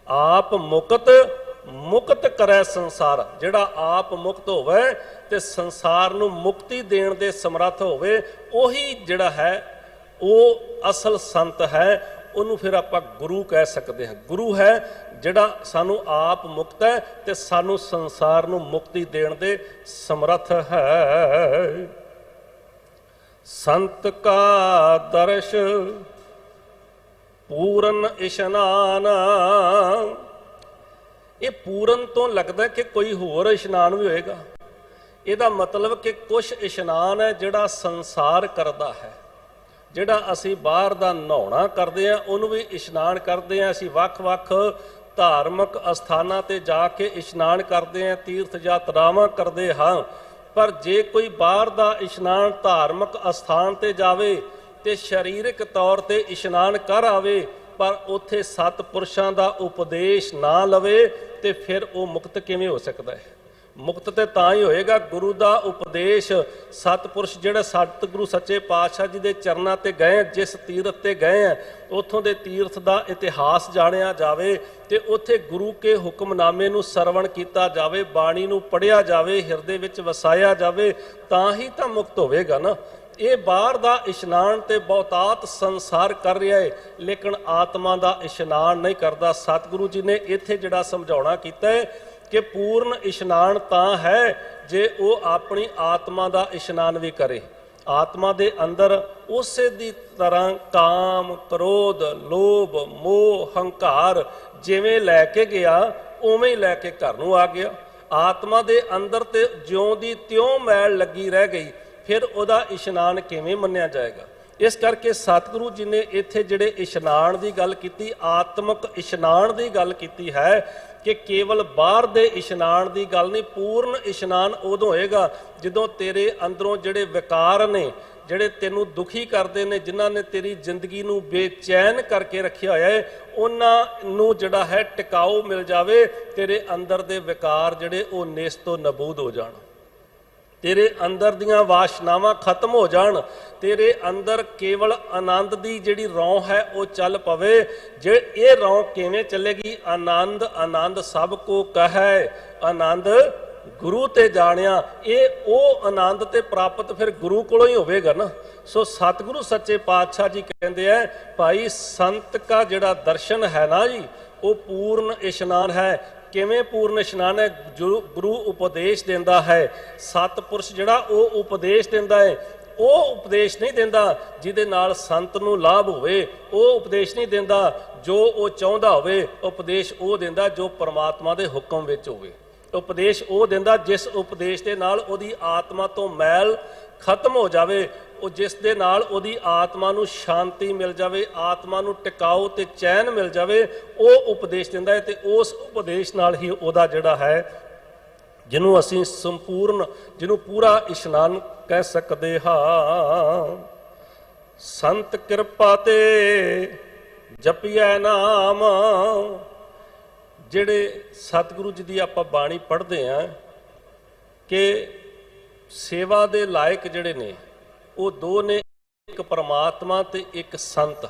ਆਪ ਮੁਕਤ ਕਰੈ ਸੰਸਾਰ, ਜਿਹੜਾ ਆਪ ਮੁਕਤ ਹੋਵੇ ਤੇ ਸੰਸਾਰ ਨੂੰ ਮੁਕਤੀ ਦੇਣ ਦੇ ਸਮਰੱਥ ਹੋਵੇ, ਉਹੀ ਜਿਹੜਾ ਹੈ ਉਹ ਅਸਲ ਸੰਤ ਹੈ। ਉਹਨੂੰ ਫਿਰ ਆਪਾਂ ਗੁਰੂ ਕਹਿ ਸਕਦੇ ਹਾਂ। ਗੁਰੂ ਹੈ ਜਿਹੜਾ ਸਾਨੂੰ ਆਪ ਮੁਕਤ ਹੈ ਤੇ ਸਾਨੂੰ ਸੰਸਾਰ ਨੂੰ ਮੁਕਤੀ ਦੇਣ ਦੇ ਸਮਰੱਥ ਹੈ। ਸੰਤ ਕਾ ਦਰਸ਼ ਪੂਰਨ ਇਸ਼ਨਾਨ, ਇਹ ਪੂਰਨ ਤੋਂ ਲੱਗਦਾ ਕਿ ਕੋਈ ਹੋਰ ਇਸ਼ਨਾਨ ਵੀ ਹੋਏਗਾ। ਇਹਦਾ ਮਤਲਬ ਕਿ ਕੁਛ ਇਸ਼ਨਾਨ ਹੈ ਜਿਹੜਾ ਸੰਸਾਰ ਕਰਦਾ ਹੈ, ਜਿਹੜਾ ਅਸੀਂ ਬਾਹਰ ਦਾ ਨਹਾਉਣਾ ਕਰਦੇ ਹਾਂ ਉਹਨੂੰ ਵੀ ਇਸ਼ਨਾਨ ਕਰਦੇ ਹਾਂ। ਅਸੀਂ ਵੱਖ-ਵੱਖ ਧਾਰਮਿਕ ਅਸਥਾਨਾਂ ਤੇ ਜਾ ਕੇ ਇਸ਼ਨਾਨ ਕਰਦੇ ਹਾਂ, ਤੀਰਥ ਯਾਤਰਾਵਾਂ ਕਰਦੇ ਹਾਂ। ਪਰ ਜੇ ਕੋਈ ਬਾਹਰ ਦਾ ਇਸ਼ਨਾਨ ਧਾਰਮਿਕ ਅਸਥਾਨ ਤੇ ਜਾਵੇ ਤੇ ਸਰੀਰਕ ਤੌਰ ਤੇ ਇਸ਼ਨਾਨ ਕਰ ਆਵੇ, ਪਰ ਉੱਥੇ ਸਤਿਪੁਰਸ਼ਾਂ ਦਾ ਉਪਦੇਸ਼ ਨਾ ਲਵੇ, ਤੇ ਫਿਰ ਉਹ ਮੁਕਤ ਕਿਵੇਂ ਹੋ ਸਕਦਾ ਹੈ? ਮੁਕਤ ਤੇ ਤਾਂ ਹੀ ਹੋਏਗਾ ਗੁਰੂ ਦਾ ਉਪਦੇਸ਼। ਸਤਿਪੁਰਸ਼ ਜਿਹੜੇ ਸਤਿਗੁਰੂ ਸੱਚੇ ਪਾਤਸ਼ਾਹ ਜੀ ਦੇ ਚਰਨਾਂ ਤੇ ਗਏ, ਜਿਸ ਤੀਰਥ ਤੇ ਗਏ ਆ, ਉੱਥੋਂ ਦੇ ਤੀਰਥ ਦਾ ਇਤਿਹਾਸ ਜਾਣਿਆ ਜਾਵੇ ਤੇ ਉੱਥੇ ਗੁਰੂ ਕੇ ਹੁਕਮਨਾਮੇ ਨੂੰ ਸਰਵਣ ਕੀਤਾ ਜਾਵੇ, ਬਾਣੀ ਨੂੰ ਪੜ੍ਹਿਆ ਜਾਵੇ, ਹਿਰਦੇ ਵਿੱਚ ਵਸਾਇਆ ਜਾਵੇ, ਤਾਂ ਹੀ ਤਾਂ ਮੁਕਤ ਹੋਵੇਗਾ ਨਾ। ਇਹ ਬਾਹਰ ਦਾ ਇਸ਼ਨਾਨ ਤੇ ਬਹੁਤਾਤ ਸੰਸਾਰ ਕਰ ਰਿਹਾ ਹੈ, ਲੇਕਿਨ ਆਤਮਾ ਦਾ ਇਸ਼ਨਾਨ ਨਹੀਂ ਕਰਦਾ। ਸਤਿਗੁਰੂ ਜੀ ਨੇ ਇੱਥੇ ਜਿਹੜਾ ਸਮਝਾਉਣਾ ਕੀਤਾ ਹੈ ਕਿ ਪੂਰਨ ਇਸ਼ਨਾਨ ਤਾਂ ਹੈ ਜੇ ਉਹ ਆਪਣੀ ਆਤਮਾ ਦਾ ਇਸ਼ਨਾਨ ਵੀ ਕਰੇ। ਆਤਮਾ ਦੇ ਅੰਦਰ ਉਸੇ ਦੀ ਤਰ੍ਹਾਂ ਕਾਮ, ਕ੍ਰੋਧ, ਲੋਭ, ਮੋਹ, ਹੰਕਾਰ ਜਿਵੇਂ ਲੈ ਕੇ ਗਿਆ ਉਵੇਂ ਹੀ ਲੈ ਕੇ ਘਰ ਨੂੰ ਆ ਗਿਆ। ਆਤਮਾ ਦੇ ਅੰਦਰ ਤੇ ਜਿਉਂ ਦੀ ਤਿਉਂ ਮੈਲ ਲੱਗੀ ਰਹਿ ਗਈ, ਫਿਰ ਉਹਦਾ ਇਸ਼ਨਾਨ ਕਿਵੇਂ ਮੰਨਿਆ ਜਾਏਗਾ? ਇਸ ਕਰਕੇ ਸਤਿਗੁਰੂ ਜੀ ਨੇ ਇੱਥੇ ਜਿਹੜੇ ਇਸ਼ਨਾਨ ਦੀ ਗੱਲ ਕੀਤੀ, ਆਤਮਿਕ ਇਸ਼ਨਾਨ ਦੀ ਗੱਲ ਕੀਤੀ ਹੈ ਕਿ ਕੇਵਲ ਬਾਹਰ ਦੇ ਇਸ਼ਨਾਨ ਦੀ ਗੱਲ ਨਹੀਂ। ਪੂਰਨ ਇਸ਼ਨਾਨ ਉਦੋਂ ਹੋਏਗਾ ਜਦੋਂ ਤੇਰੇ ਅੰਦਰੋਂ ਜਿਹੜੇ ਵਿਕਾਰ ਨੇ, ਜਿਹੜੇ ਤੈਨੂੰ ਦੁਖੀ ਕਰਦੇ ਨੇ, ਜਿਨ੍ਹਾਂ ਨੇ ਤੇਰੀ ਜ਼ਿੰਦਗੀ ਨੂੰ ਬੇਚੈਨ ਕਰਕੇ ਰੱਖਿਆ ਹੋਇਆ ਹੈ, ਉਹਨਾਂ ਨੂੰ ਜਿਹੜਾ ਹੈ ਟਿਕਾਓ ਮਿਲ ਜਾਵੇ, ਤੇਰੇ ਅੰਦਰ ਦੇ ਵਿਕਾਰ ਜਿਹੜੇ ਉਹ ਨੇਸਤੋ ਨਬੂਦ ਹੋ ਜਾਣ। तेरे अंदर दियां वासनावां खत्म हो जाण, तेरे अंदर केवल आनंद दी जिहड़ी रौं है वो चल पवे। जे ये रौं किवें चलेगी? आनंद आनंद सब को कहे, आनंद गुरु ते जाणिया। ये वो आनंद ते प्राप्त फिर गुरु कोलों ही होवेगा ना। सो सतगुरु सच्चे पातशाह जी कहते हैं भाई संत का जिहड़ा दर्शन है ना जी, वो पूर्ण इशनान है। किवें पूर्ण इशनान है? जो गुरु उपदेश देंदा है, सतपुरुष जिहड़ा वो उपदेश देंदा है। वो उपदेश नहीं देंदा जिहदे नाल संत नूं लाभ होवे, वो उपदेश नहीं देंदा जो वो चाहुंदा होवे। उपदेश वो देंदा जो परमात्मा दे हुक्म विच होवे। उपदेश वो देंदा जिस उपदेश दे नाल ओदी आत्मा तो मैल खत्म हो जावे, ਉਹ ਜਿਸ ਦੇ ਨਾਲ ਉਹਦੀ ਆਤਮਾ ਨੂੰ ਸ਼ਾਂਤੀ ਮਿਲ ਜਾਵੇ, ਆਤਮਾ ਨੂੰ ਟਿਕਾਓ ਤੇ ਚੈਨ ਮਿਲ ਜਾਵੇ, ਉਹ ਉਪਦੇਸ਼ ਦਿੰਦਾ ਹੈ। ਤੇ ਉਸ ਉਪਦੇਸ਼ ਨਾਲ ਹੀ ਉਹਦਾ ਜਿਹੜਾ ਹੈ, ਜਿਹਨੂੰ ਅਸੀਂ ਸੰਪੂਰਨ, ਜਿਹਨੂੰ ਪੂਰਾ ਇਸ਼ਨਾਨ ਕਹਿ ਸਕਦੇ ਹਾਂ। ਸੰਤ ਕਿਰਪਾ ਤੇ ਜਪੀਐ ਨਾਮ। ਜਿਹੜੇ ਸਤਿਗੁਰੂ ਜੀ ਦੀ ਆਪਾਂ ਬਾਣੀ ਪੜ੍ਹਦੇ ਹਾਂ ਕਿ ਸੇਵਾ ਦੇ ਲਾਇਕ ਜਿਹੜੇ ਨੇ ਉਹ ਦੋ ਨੇ, ਇੱਕ ਪਰਮਾਤਮਾ ਤੇ ਇੱਕ ਸੰਤ।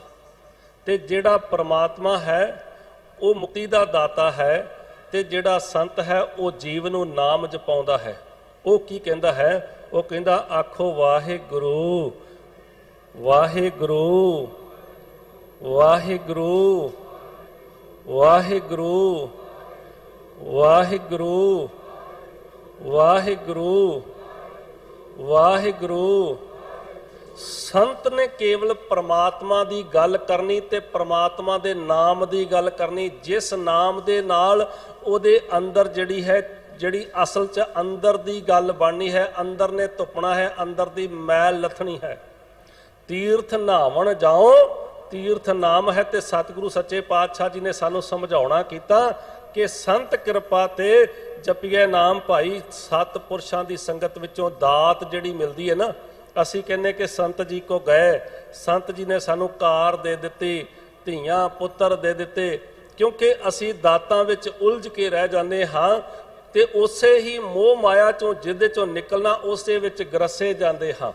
ਤੇ ਜਿਹੜਾ ਪਰਮਾਤਮਾ ਹੈ ਉਹ ਮੁਕਤੀ ਦਾ ਦਾਤਾ ਹੈ, ਤੇ ਜਿਹੜਾ ਸੰਤ ਹੈ ਉਹ ਜੀਵ ਨੂੰ ਨਾਮ ਜਪਾਉਂਦਾ ਹੈ। ਉਹ ਕੀ ਕਹਿੰਦਾ ਹੈ? ਉਹ ਕਹਿੰਦਾ ਆਖੋ ਵਾਹਿਗੁਰੂ ਵਾਹਿਗੁਰੂ ਵਾਹਿਗੁਰੂ ਵਾਹਿਗੁਰੂ ਵਾਹਿਗੁਰੂ ਵਾਹਿਗੁਰੂ ਵਾਹਿਗੁਰੂ। ਸੰਤ ਨੇ ਕੇਵਲ ਪ੍ਰਮਾਤਮਾ ਦੀ ਗੱਲ ਕਰਨੀ ਤੇ ਪ੍ਰਮਾਤਮਾ ਦੇ ਨਾਮ ਦੀ ਗੱਲ ਕਰਨੀ, ਜਿਸ ਨਾਮ ਦੇ ਨਾਲ ਉਹਦੇ ਅੰਦਰ ਜਿਹੜੀ ਹੈ, ਜਿਹੜੀ ਅਸਲ 'ਚ ਅੰਦਰ ਦੀ ਗੱਲ ਬਣਨੀ ਹੈ, ਅੰਦਰ ਨੇ ਧੁੱਪਣਾ ਹੈ, ਅੰਦਰ ਦੀ ਮੈਲ ਲੱਥਣੀ ਹੈ। ਤੀਰਥ ਨਹਾਵਣ ਜਾਓ ਤੀਰਥ ਨਾਮ ਹੈ। ਤੇ ਸਤਿਗੁਰੂ ਸੱਚੇ ਪਾਤਸ਼ਾਹ ਜੀ ਨੇ ਸਾਨੂੰ ਸਮਝਾਉਣਾ ਕੀਤਾ ਕਿ ਸੰਤ ਕਿਰਪਾ ਤੇ ਜਪੀਏ ਨਾਮ। ਭਾਈ ਸਤਿਪੁਰਸ਼ਾਂ ਦੀ ਸੰਗਤ ਵਿੱਚੋਂ ਦਾਤ ਜਿਹੜੀ ਮਿਲਦੀ ਹੈ ਨਾ, ਅਸੀਂ ਕਹਿੰਦੇ ਕਿ ਸੰਤ ਜੀ ਕੋ ਗਏ, ਸੰਤ ਜੀ ਨੇ ਸਾਨੂੰ ਕਾਰ ਦੇ ਦਿੱਤੀ, ਧੀਆਂ ਪੁੱਤਰ ਦੇ ਦਿੱਤੇ, ਕਿਉਂਕਿ ਅਸੀਂ ਦਾਤਾਂ ਵਿੱਚ ਉਲਝ ਕੇ ਰਹਿ ਜਾਂਦੇ ਹਾਂ ਤੇ ਉਸੇ ਹੀ ਮੋਹ ਮਾਇਆ ਚੋਂ ਜਿਹਦੇ ਚੋਂ ਨਿਕਲਣਾ ਉਸੇ ਵਿੱਚ ਗਰਸੇ ਜਾਂਦੇ ਹਾਂ।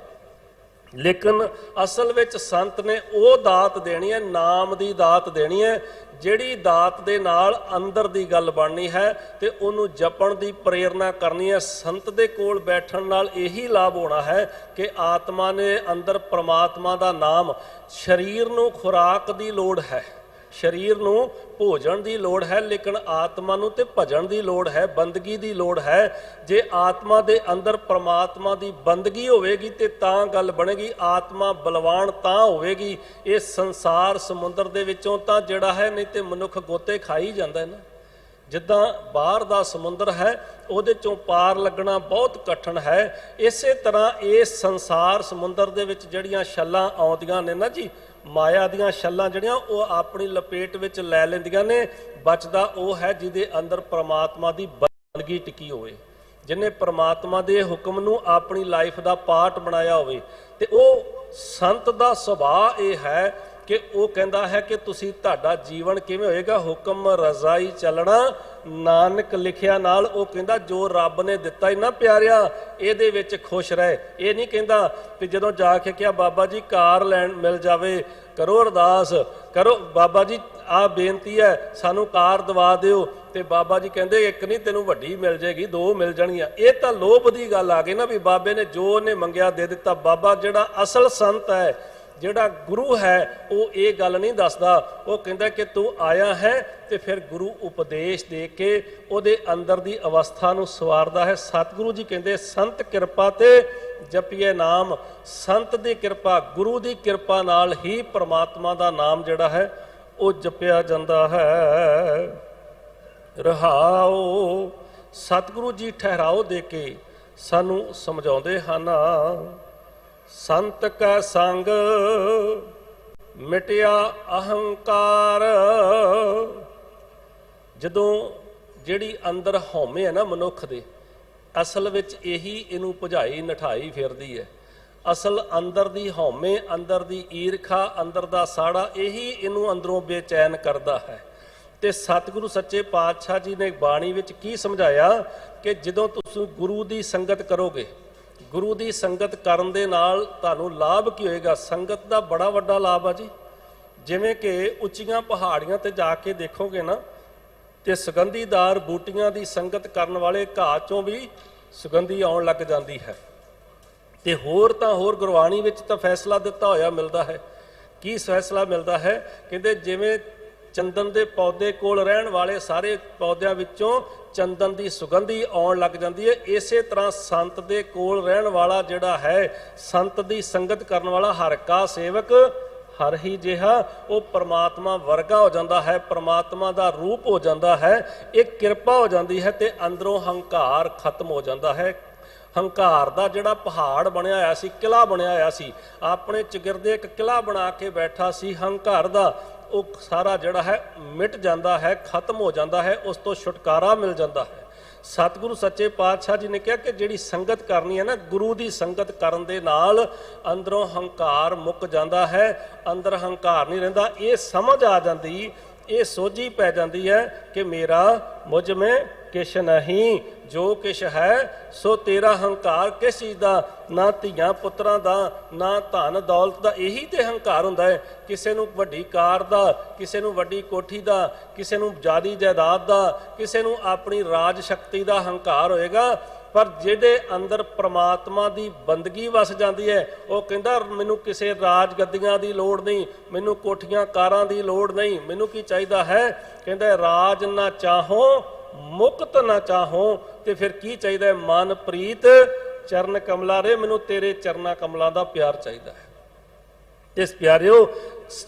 ਲੇਕਿਨ ਅਸਲ ਵਿੱਚ ਸੰਤ ਨੇ ਉਹ ਦਾਤ ਦੇਣੀ ਹੈ, ਨਾਮ ਦੀ ਦਾਤ ਦੇਣੀ ਹੈ, ਜਿਹੜੀ ਦਾਤ ਦੇ ਨਾਲ ਅੰਦਰ ਦੀ ਗੱਲ ਬਣਨੀ ਹੈ ਤੇ ਉਹਨੂੰ ਜਪਣ ਦੀ ਪ੍ਰੇਰਨਾ ਕਰਨੀ ਹੈ। ਸੰਤ ਦੇ ਕੋਲ ਬੈਠਣ ਨਾਲ ਇਹੀ ਲਾਭ ਹੋਣਾ ਹੈ ਕਿ ਆਤਮਾ ਨੇ ਅੰਦਰ ਪ੍ਰਮਾਤਮਾ ਦਾ ਨਾਮ, ਸਰੀਰ ਨੂੰ ਖੁਰਾਕ ਦੀ ਲੋੜ ਹੈ, ਸਰੀਰ ਨੂੰ ਭੋਜਨ ਦੀ ਲੋੜ ਹੈ, ਲੇਕਿਨ ਆਤਮਾ ਨੂੰ ਤੇ ਭਜਨ ਦੀ ਲੋੜ ਹੈ, ਬੰਦਗੀ ਦੀ ਲੋੜ ਹੈ। ਜੇ ਆਤਮਾ ਦੇ ਅੰਦਰ ਪ੍ਰਮਾਤਮਾ ਦੀ ਬੰਦਗੀ ਹੋਵੇਗੀ ਤੇ ਤਾਂ ਗੱਲ ਬਣੇਗੀ, ਆਤਮਾ ਬਲਵਾਨ ਤਾਂ ਹੋਵੇਗੀ। ਇਹ ਸੰਸਾਰ ਸਮੁੰਦਰ ਦੇ ਵਿੱਚੋਂ ਤਾਂ ਜਿਹੜਾ ਹੈ, ਨਹੀਂ ਤੇ ਮਨੁੱਖ ਗੋਤੇ ਖਾਈ ਜਾਂਦਾ ਹੈ ਨਾ। ਜਿੱਦਾਂ ਬਾਹਰ ਦਾ ਸਮੁੰਦਰ ਹੈ ਉਹਦੇ ਚੋਂ ਪਾਰ ਲੱਗਣਾ ਬਹੁਤ ਕਠਿਨ ਹੈ, ਇਸੇ ਤਰ੍ਹਾਂ ਇਸ ਸੰਸਾਰ ਸਮੁੰਦਰ ਦੇ ਵਿੱਚ ਜਿਹੜੀਆਂ ਛੱਲਾਂ ਆਉਂਦੀਆਂ ਨੇ ਨਾ ਜੀ, ਮਾਇਆ ਦੀਆਂ ਛੱਲਾਂ ਜਿਹੜੀਆਂ ਉਹ ਆਪਣੀ ਲਪੇਟ ਵਿੱਚ ਲੈ ਲੈਂਦੀਆਂ ਨੇ। ਬਚਦਾ ਉਹ ਹੈ ਜਿਹਦੇ ਅੰਦਰ ਪ੍ਰਮਾਤਮਾ ਦੀ ਬੰਦਗੀ ਟਿਕੀ ਹੋਵੇ, ਜਿਹਨੇ ਪ੍ਰਮਾਤਮਾ ਦੇ ਹੁਕਮ ਨੂੰ ਆਪਣੀ ਲਾਈਫ ਦਾ ਪਾਰਟ ਬਣਾਇਆ ਹੋਵੇ। ਤੇ ਉਹ ਸੰਤ ਦਾ ਸੁਭਾਅ ਇਹ ਹੈ ਕਿ ਉਹ ਕਹਿੰਦਾ ਹੈ ਕਿ ਤੁਸੀਂ, ਤੁਹਾਡਾ ਜੀਵਨ ਕਿਵੇਂ ਹੋਏਗਾ? ਹੁਕਮ ਰਜ਼ਾਈ ਚੱਲਣਾ ਨਾਨਕ ਲਿਖਿਆ ਨਾਲ। ਉਹ ਕਹਿੰਦਾ ਜੋ ਰੱਬ ਨੇ ਦਿੱਤਾ ਹੀ ਨਾ ਪਿਆਰਿਆ, ਇਹਦੇ ਵਿੱਚ ਖੁਸ਼ ਰਹੇ। ਇਹ ਨਹੀਂ ਕਹਿੰਦਾ ਕਿ ਜਦੋਂ ਜਾ ਕੇ ਕਿਹਾ ਬਾਬਾ ਜੀ ਕਾਰ ਲੈਣ ਮਿਲ ਜਾਵੇ, ਕਰੋ ਅਰਦਾਸ ਕਰੋ, ਬਾਬਾ ਜੀ ਆਹ ਬੇਨਤੀ ਹੈ ਸਾਨੂੰ ਕਾਰ ਦਵਾ ਦਿਓ, ਤੇ ਬਾਬਾ ਜੀ ਕਹਿੰਦੇ ਇੱਕ ਨਹੀਂ ਤੈਨੂੰ ਵੱਡੀ ਮਿਲ ਜਾਏਗੀ, ਦੋ ਮਿਲ ਜਾਣਗੀਆਂ। ਇਹ ਤਾਂ ਲੋਭ ਦੀ ਗੱਲ ਆ ਗਈ ਨਾ, ਵੀ ਬਾਬੇ ਨੇ ਜੋ ਉਹਨੇ ਮੰਗਿਆ ਦੇ ਦਿੱਤਾ। ਬਾਬਾ ਜਿਹੜਾ ਅਸਲ ਸੰਤ ਹੈ, ਜਿਹੜਾ ਗੁਰੂ ਹੈ, ਉਹ ਇਹ ਗੱਲ ਨਹੀਂ ਦੱਸਦਾ। ਉਹ ਕਹਿੰਦਾ ਕਿ ਤੂੰ ਆਇਆ ਹੈ ਤੇ ਫਿਰ ਗੁਰੂ ਉਪਦੇਸ਼ ਦੇ ਕੇ ਉਹਦੇ ਅੰਦਰ ਦੀ ਅਵਸਥਾ ਨੂੰ ਸਵਾਰਦਾ ਹੈ। ਸਤਿਗੁਰੂ ਜੀ ਕਹਿੰਦੇ ਸੰਤ ਕਿਰਪਾ ਤੇ ਜਪੀਏ ਨਾਮ। ਸੰਤ ਦੀ ਕਿਰਪਾ, ਗੁਰੂ ਦੀ ਕਿਰਪਾ ਨਾਲ ਹੀ ਪ੍ਰਮਾਤਮਾ ਦਾ ਨਾਮ ਜਿਹੜਾ ਹੈ ਉਹ ਜਪਿਆ ਜਾਂਦਾ ਹੈ। ਰਹਾਓ। ਸਤਿਗੁਰੂ ਜੀ ਠਹਿਰਾਓ ਦੇ ਕੇ ਸਾਨੂੰ ਸਮਝਾਉਂਦੇ ਹਨ। ਸੰਤ ਕੈ ਸੰਗ ਮਿਟਿਆ ਅਹੰਕਾਰ। ਜਦੋਂ ਜਿਹੜੀ ਅੰਦਰ ਹਉਮੈ ਹੈ ਨਾ ਮਨੁੱਖ ਦੇ, ਅਸਲ ਵਿੱਚ ਇਹੀ ਇਹਨੂੰ ਭੁਜਾਈ ਨਠਾਈ ਫਿਰਦੀ ਹੈ। ਅਸਲ ਅੰਦਰ ਦੀ ਹਉਮੈ, ਅੰਦਰ ਦੀ ਈਰਖਾ, ਅੰਦਰ ਦਾ ਸਾੜਾ, ਇਹੀ ਇਹਨੂੰ ਅੰਦਰੋਂ ਬੇਚੈਨ ਕਰਦਾ ਹੈ। ਤੇ ਸਤਿਗੁਰੂ ਸੱਚੇ ਪਾਤਸ਼ਾਹ ਜੀ ਨੇ ਬਾਣੀ ਵਿੱਚ ਕੀ ਸਮਝਾਇਆ ਕਿ ਜਦੋਂ ਤੁਸੀਂ ਗੁਰੂ ਦੀ ਸੰਗਤ ਕਰੋਗੇ, ਗੁਰੂ ਦੀ ਸੰਗਤ ਕਰਨ ਦੇ ਨਾਲ ਤੁਹਾਨੂੰ ਲਾਭ ਕੀ ਹੋਏਗਾ? ਸੰਗਤ ਦਾ ਬੜਾ ਵੱਡਾ ਲਾਭ ਆ ਜੀ। ਜਿਵੇਂ ਕਿ ਉੱਚੀਆਂ ਪਹਾੜੀਆਂ ਤੇ ਜਾ ਕੇ ਦੇਖੋਗੇ ਨਾ, ਤੇ ਸੁਗੰਧੀਦਾਰ ਬੂਟੀਆਂ ਦੀ ਸੰਗਤ ਕਰਨ ਵਾਲੇ ਘਾਹ ਚੋਂ ਵੀ ਸੁਗੰਧੀ ਆਉਣ ਲੱਗ ਜਾਂਦੀ ਹੈ। ਤੇ ਹੋਰ ਤਾਂ ਹੋਰ ਗੁਰਬਾਣੀ ਵਿੱਚ ਤਾਂ ਫੈਸਲਾ ਦਿੱਤਾ ਹੋਇਆ ਮਿਲਦਾ ਹੈ। ਕੀ ਫੈਸਲਾ ਮਿਲਦਾ ਹੈ? ਕਹਿੰਦੇ ਜਿਵੇਂ ਚੰਦਨ ਦੇ ਪੌਦੇ ਕੋਲ ਰਹਿਣ ਵਾਲੇ ਸਾਰੇ ਪੌਦਿਆਂ ਵਿੱਚੋਂ ਚੰਦਨ ਦੀ ਸੁਗੰਧੀ ਆਉਣ ਲੱਗ ਜਾਂਦੀ ਹੈ, ਇਸੇ ਤਰ੍ਹਾਂ ਸੰਤ ਦੇ ਕੋਲ ਰਹਿਣ ਵਾਲਾ ਜਿਹੜਾ ਹੈ, ਸੰਤ ਦੀ ਸੰਗਤ ਕਰਨ ਵਾਲਾ ਹਰਿ ਕਾ ਸੇਵਕ ਹਰ ਹੀ ਜਿਹਾ, ਉਹ ਪ੍ਰਮਾਤਮਾ ਵਰਗਾ ਹੋ ਜਾਂਦਾ ਹੈ, ਪ੍ਰਮਾਤਮਾ ਦਾ ਰੂਪ ਹੋ ਜਾਂਦਾ ਹੈ। ਇਹ ਕਿਰਪਾ ਹੋ ਜਾਂਦੀ ਹੈ ਤੇ ਅੰਦਰੋਂ ਹੰਕਾਰ ਖਤਮ ਹੋ ਜਾਂਦਾ ਹੈ। ਹੰਕਾਰ ਦਾ ਜਿਹੜਾ ਪਹਾੜ ਬਣਿਆ ਹੋਇਆ ਸੀ, ਕਿਲਾ ਬਣਿਆ ਹੋਇਆ ਸੀ, ਆਪਣੇ ਚਿਗਰਦੇ ਇੱਕ ਕਿਲਾ ਬਣਾ ਕੇ ਬੈਠਾ ਸੀ ਹੰਕਾਰ ਦਾ, ਉਹ ਸਾਰਾ ਜਿਹੜਾ ਹੈ ਮਿਟ ਜਾਂਦਾ ਹੈ, ਖਤਮ ਹੋ ਜਾਂਦਾ ਹੈ, ਉਸ ਤੋਂ ਛੁਟਕਾਰਾ ਮਿਲ ਜਾਂਦਾ ਹੈ। ਸਤਿਗੁਰੂ ਸੱਚੇ ਪਾਤਸ਼ਾਹ ਜੀ ਨੇ ਕਿਹਾ ਕਿ ਜਿਹੜੀ ਸੰਗਤ ਕਰਨੀ ਹੈ ਨਾ, ਗੁਰੂ ਦੀ ਸੰਗਤ ਕਰਨ ਦੇ ਨਾਲ ਅੰਦਰੋਂ ਹੰਕਾਰ ਮੁੱਕ ਜਾਂਦਾ ਹੈ, ਅੰਦਰ ਹੰਕਾਰ ਨਹੀਂ ਰਹਿੰਦਾ। ਇਹ ਸਮਝ ਆ ਜਾਂਦੀ, ਇਹ ਸੋਝੀ ਪੈ ਜਾਂਦੀ ਹੈ ਕਿ ਮੇਰਾ ਮੁਝ ਮੈਂ ਕਿਛ ਨਹੀਂ, ਜੋ ਕਿਛ ਹੈ ਸੋ ਤੇਰਾ। ਹੰਕਾਰ ਕਿਸ ਚੀਜ਼ ਦਾ? ਨਾ ਧੀਆਂ ਪੁੱਤਰਾਂ ਦਾ, ਨਾ ਧਨ ਦੌਲਤ ਦਾ। ਇਹੀ ਤੇ ਹੰਕਾਰ ਹੁੰਦਾ ਹੈ। ਕਿਸੇ ਨੂੰ ਵੱਡੀ ਕਾਰ ਦਾ, ਕਿਸੇ ਨੂੰ ਵੱਡੀ ਕੋਠੀ ਦਾ, ਕਿਸੇ ਨੂੰ ਜ਼ਿਆਦੀ ਜਾਇਦਾਦ ਦਾ, ਕਿਸੇ ਨੂੰ ਆਪਣੀ ਰਾਜ ਸ਼ਕਤੀ ਦਾ ਹੰਕਾਰ ਹੋਏਗਾ। ਪਰ ਜਿਹਦੇ ਅੰਦਰ ਪ੍ਰਮਾਤਮਾ ਦੀ ਬੰਦਗੀ ਵਸ ਜਾਂਦੀ ਹੈ, ਉਹ ਕਹਿੰਦਾ ਮੈਨੂੰ ਕਿਸੇ ਰਾਜ ਗੱਦੀਆਂ ਦੀ ਲੋੜ ਨਹੀਂ, ਮੈਨੂੰ ਕੋਠੀਆਂ ਕਾਰਾਂ ਦੀ ਲੋੜ ਨਹੀਂ, ਮੈਨੂੰ ਕੀ ਚਾਹੀਦਾ ਹੈ? ਕਹਿੰਦਾ ਰਾਜ ਨਾ ਚਾਹੋ ਮੁਕਤ ਨਾ ਚਾਹੋ। ਤੇ ਫਿਰ ਕੀ ਚਾਹੀਦਾ? ਮਨ ਪ੍ਰੀਤ ਚਰਨ ਕਮਲਾ ਰੇ, ਮੈਨੂੰ ਤੇਰੇ ਚਰਨਾ ਕਮਲਾਂ ਦਾ ਪਿਆਰ ਚਾਹੀਦਾ ਹੈ। ਇਸ ਪਿਆਰਿਓ,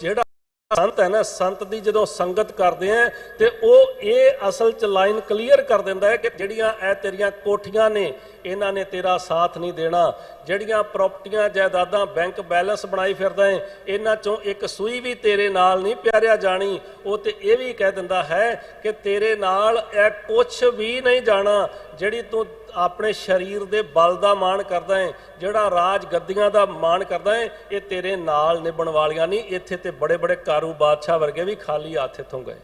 ਜਿਹੜਾ ਸੰਤ ਹੈ ਨਾ, ਸੰਤ ਦੀ ਜਦੋਂ ਸੰਗਤ ਕਰਦੇ ਆ ਤੇ ਉਹ ਇਹ ਅਸਲ ਚ ਲਾਈਨ ਕਲੀਅਰ ਕਰ ਦਿੰਦਾ ਹੈ ਕਿ ਜਿਹੜੀਆਂ ਇਹ ਤੇਰੀਆਂ ਕੋਠੀਆਂ ਨੇ, ਇਹਨਾਂ ਨੇ ਤੇਰਾ ਸਾਥ ਨਹੀਂ ਦੇਣਾ। ਜਿਹੜੀਆਂ ਪ੍ਰਾਪਰਟੀਆਂ ਜਾਇਦਾਦਾਂ ਬੈਂਕ ਬੈਲੈਂਸ ਬਣਾਈ ਫਿਰਦਾ ਹੈ, ਇਹਨਾਂ ਚੋਂ ਇੱਕ ਸੂਈ ਵੀ ਤੇਰੇ ਨਾਲ ਨਹੀਂ ਪਿਆਰਿਆ ਜਾਣੀ। ਉਹ ਤੇ ਇਹ ਵੀ ਕਹਿ ਦਿੰਦਾ ਹੈ ਕਿ ਤੇਰੇ ਨਾਲ ਇਹ ਕੁਛ ਵੀ ਨਹੀਂ ਜਾਣਾ। ਜਿਹੜੀ ਤੂੰ ਆਪਣੇ ਸਰੀਰ ਦੇ ਬਲ ਦਾ ਮਾਣ ਕਰਦਾ ਹੈ, ਜਿਹੜਾ ਰਾਜ ਗੱਦੀਆਂ ਦਾ ਮਾਣ ਕਰਦਾ ਹੈ, ਇਹ ਤੇਰੇ ਨਾਲ ਨਿਭਣ ਵਾਲੀਆਂ ਨਹੀਂ। ਇੱਥੇ ਤੇ ਬੜੇ ਬੜੇ ਕਾਰੂ ਬਾਦਸ਼ਾਹ ਵਰਗੇ ਵੀ ਖਾਲੀ ਹੱਥ ਇੱਥੋਂ ਗਏ।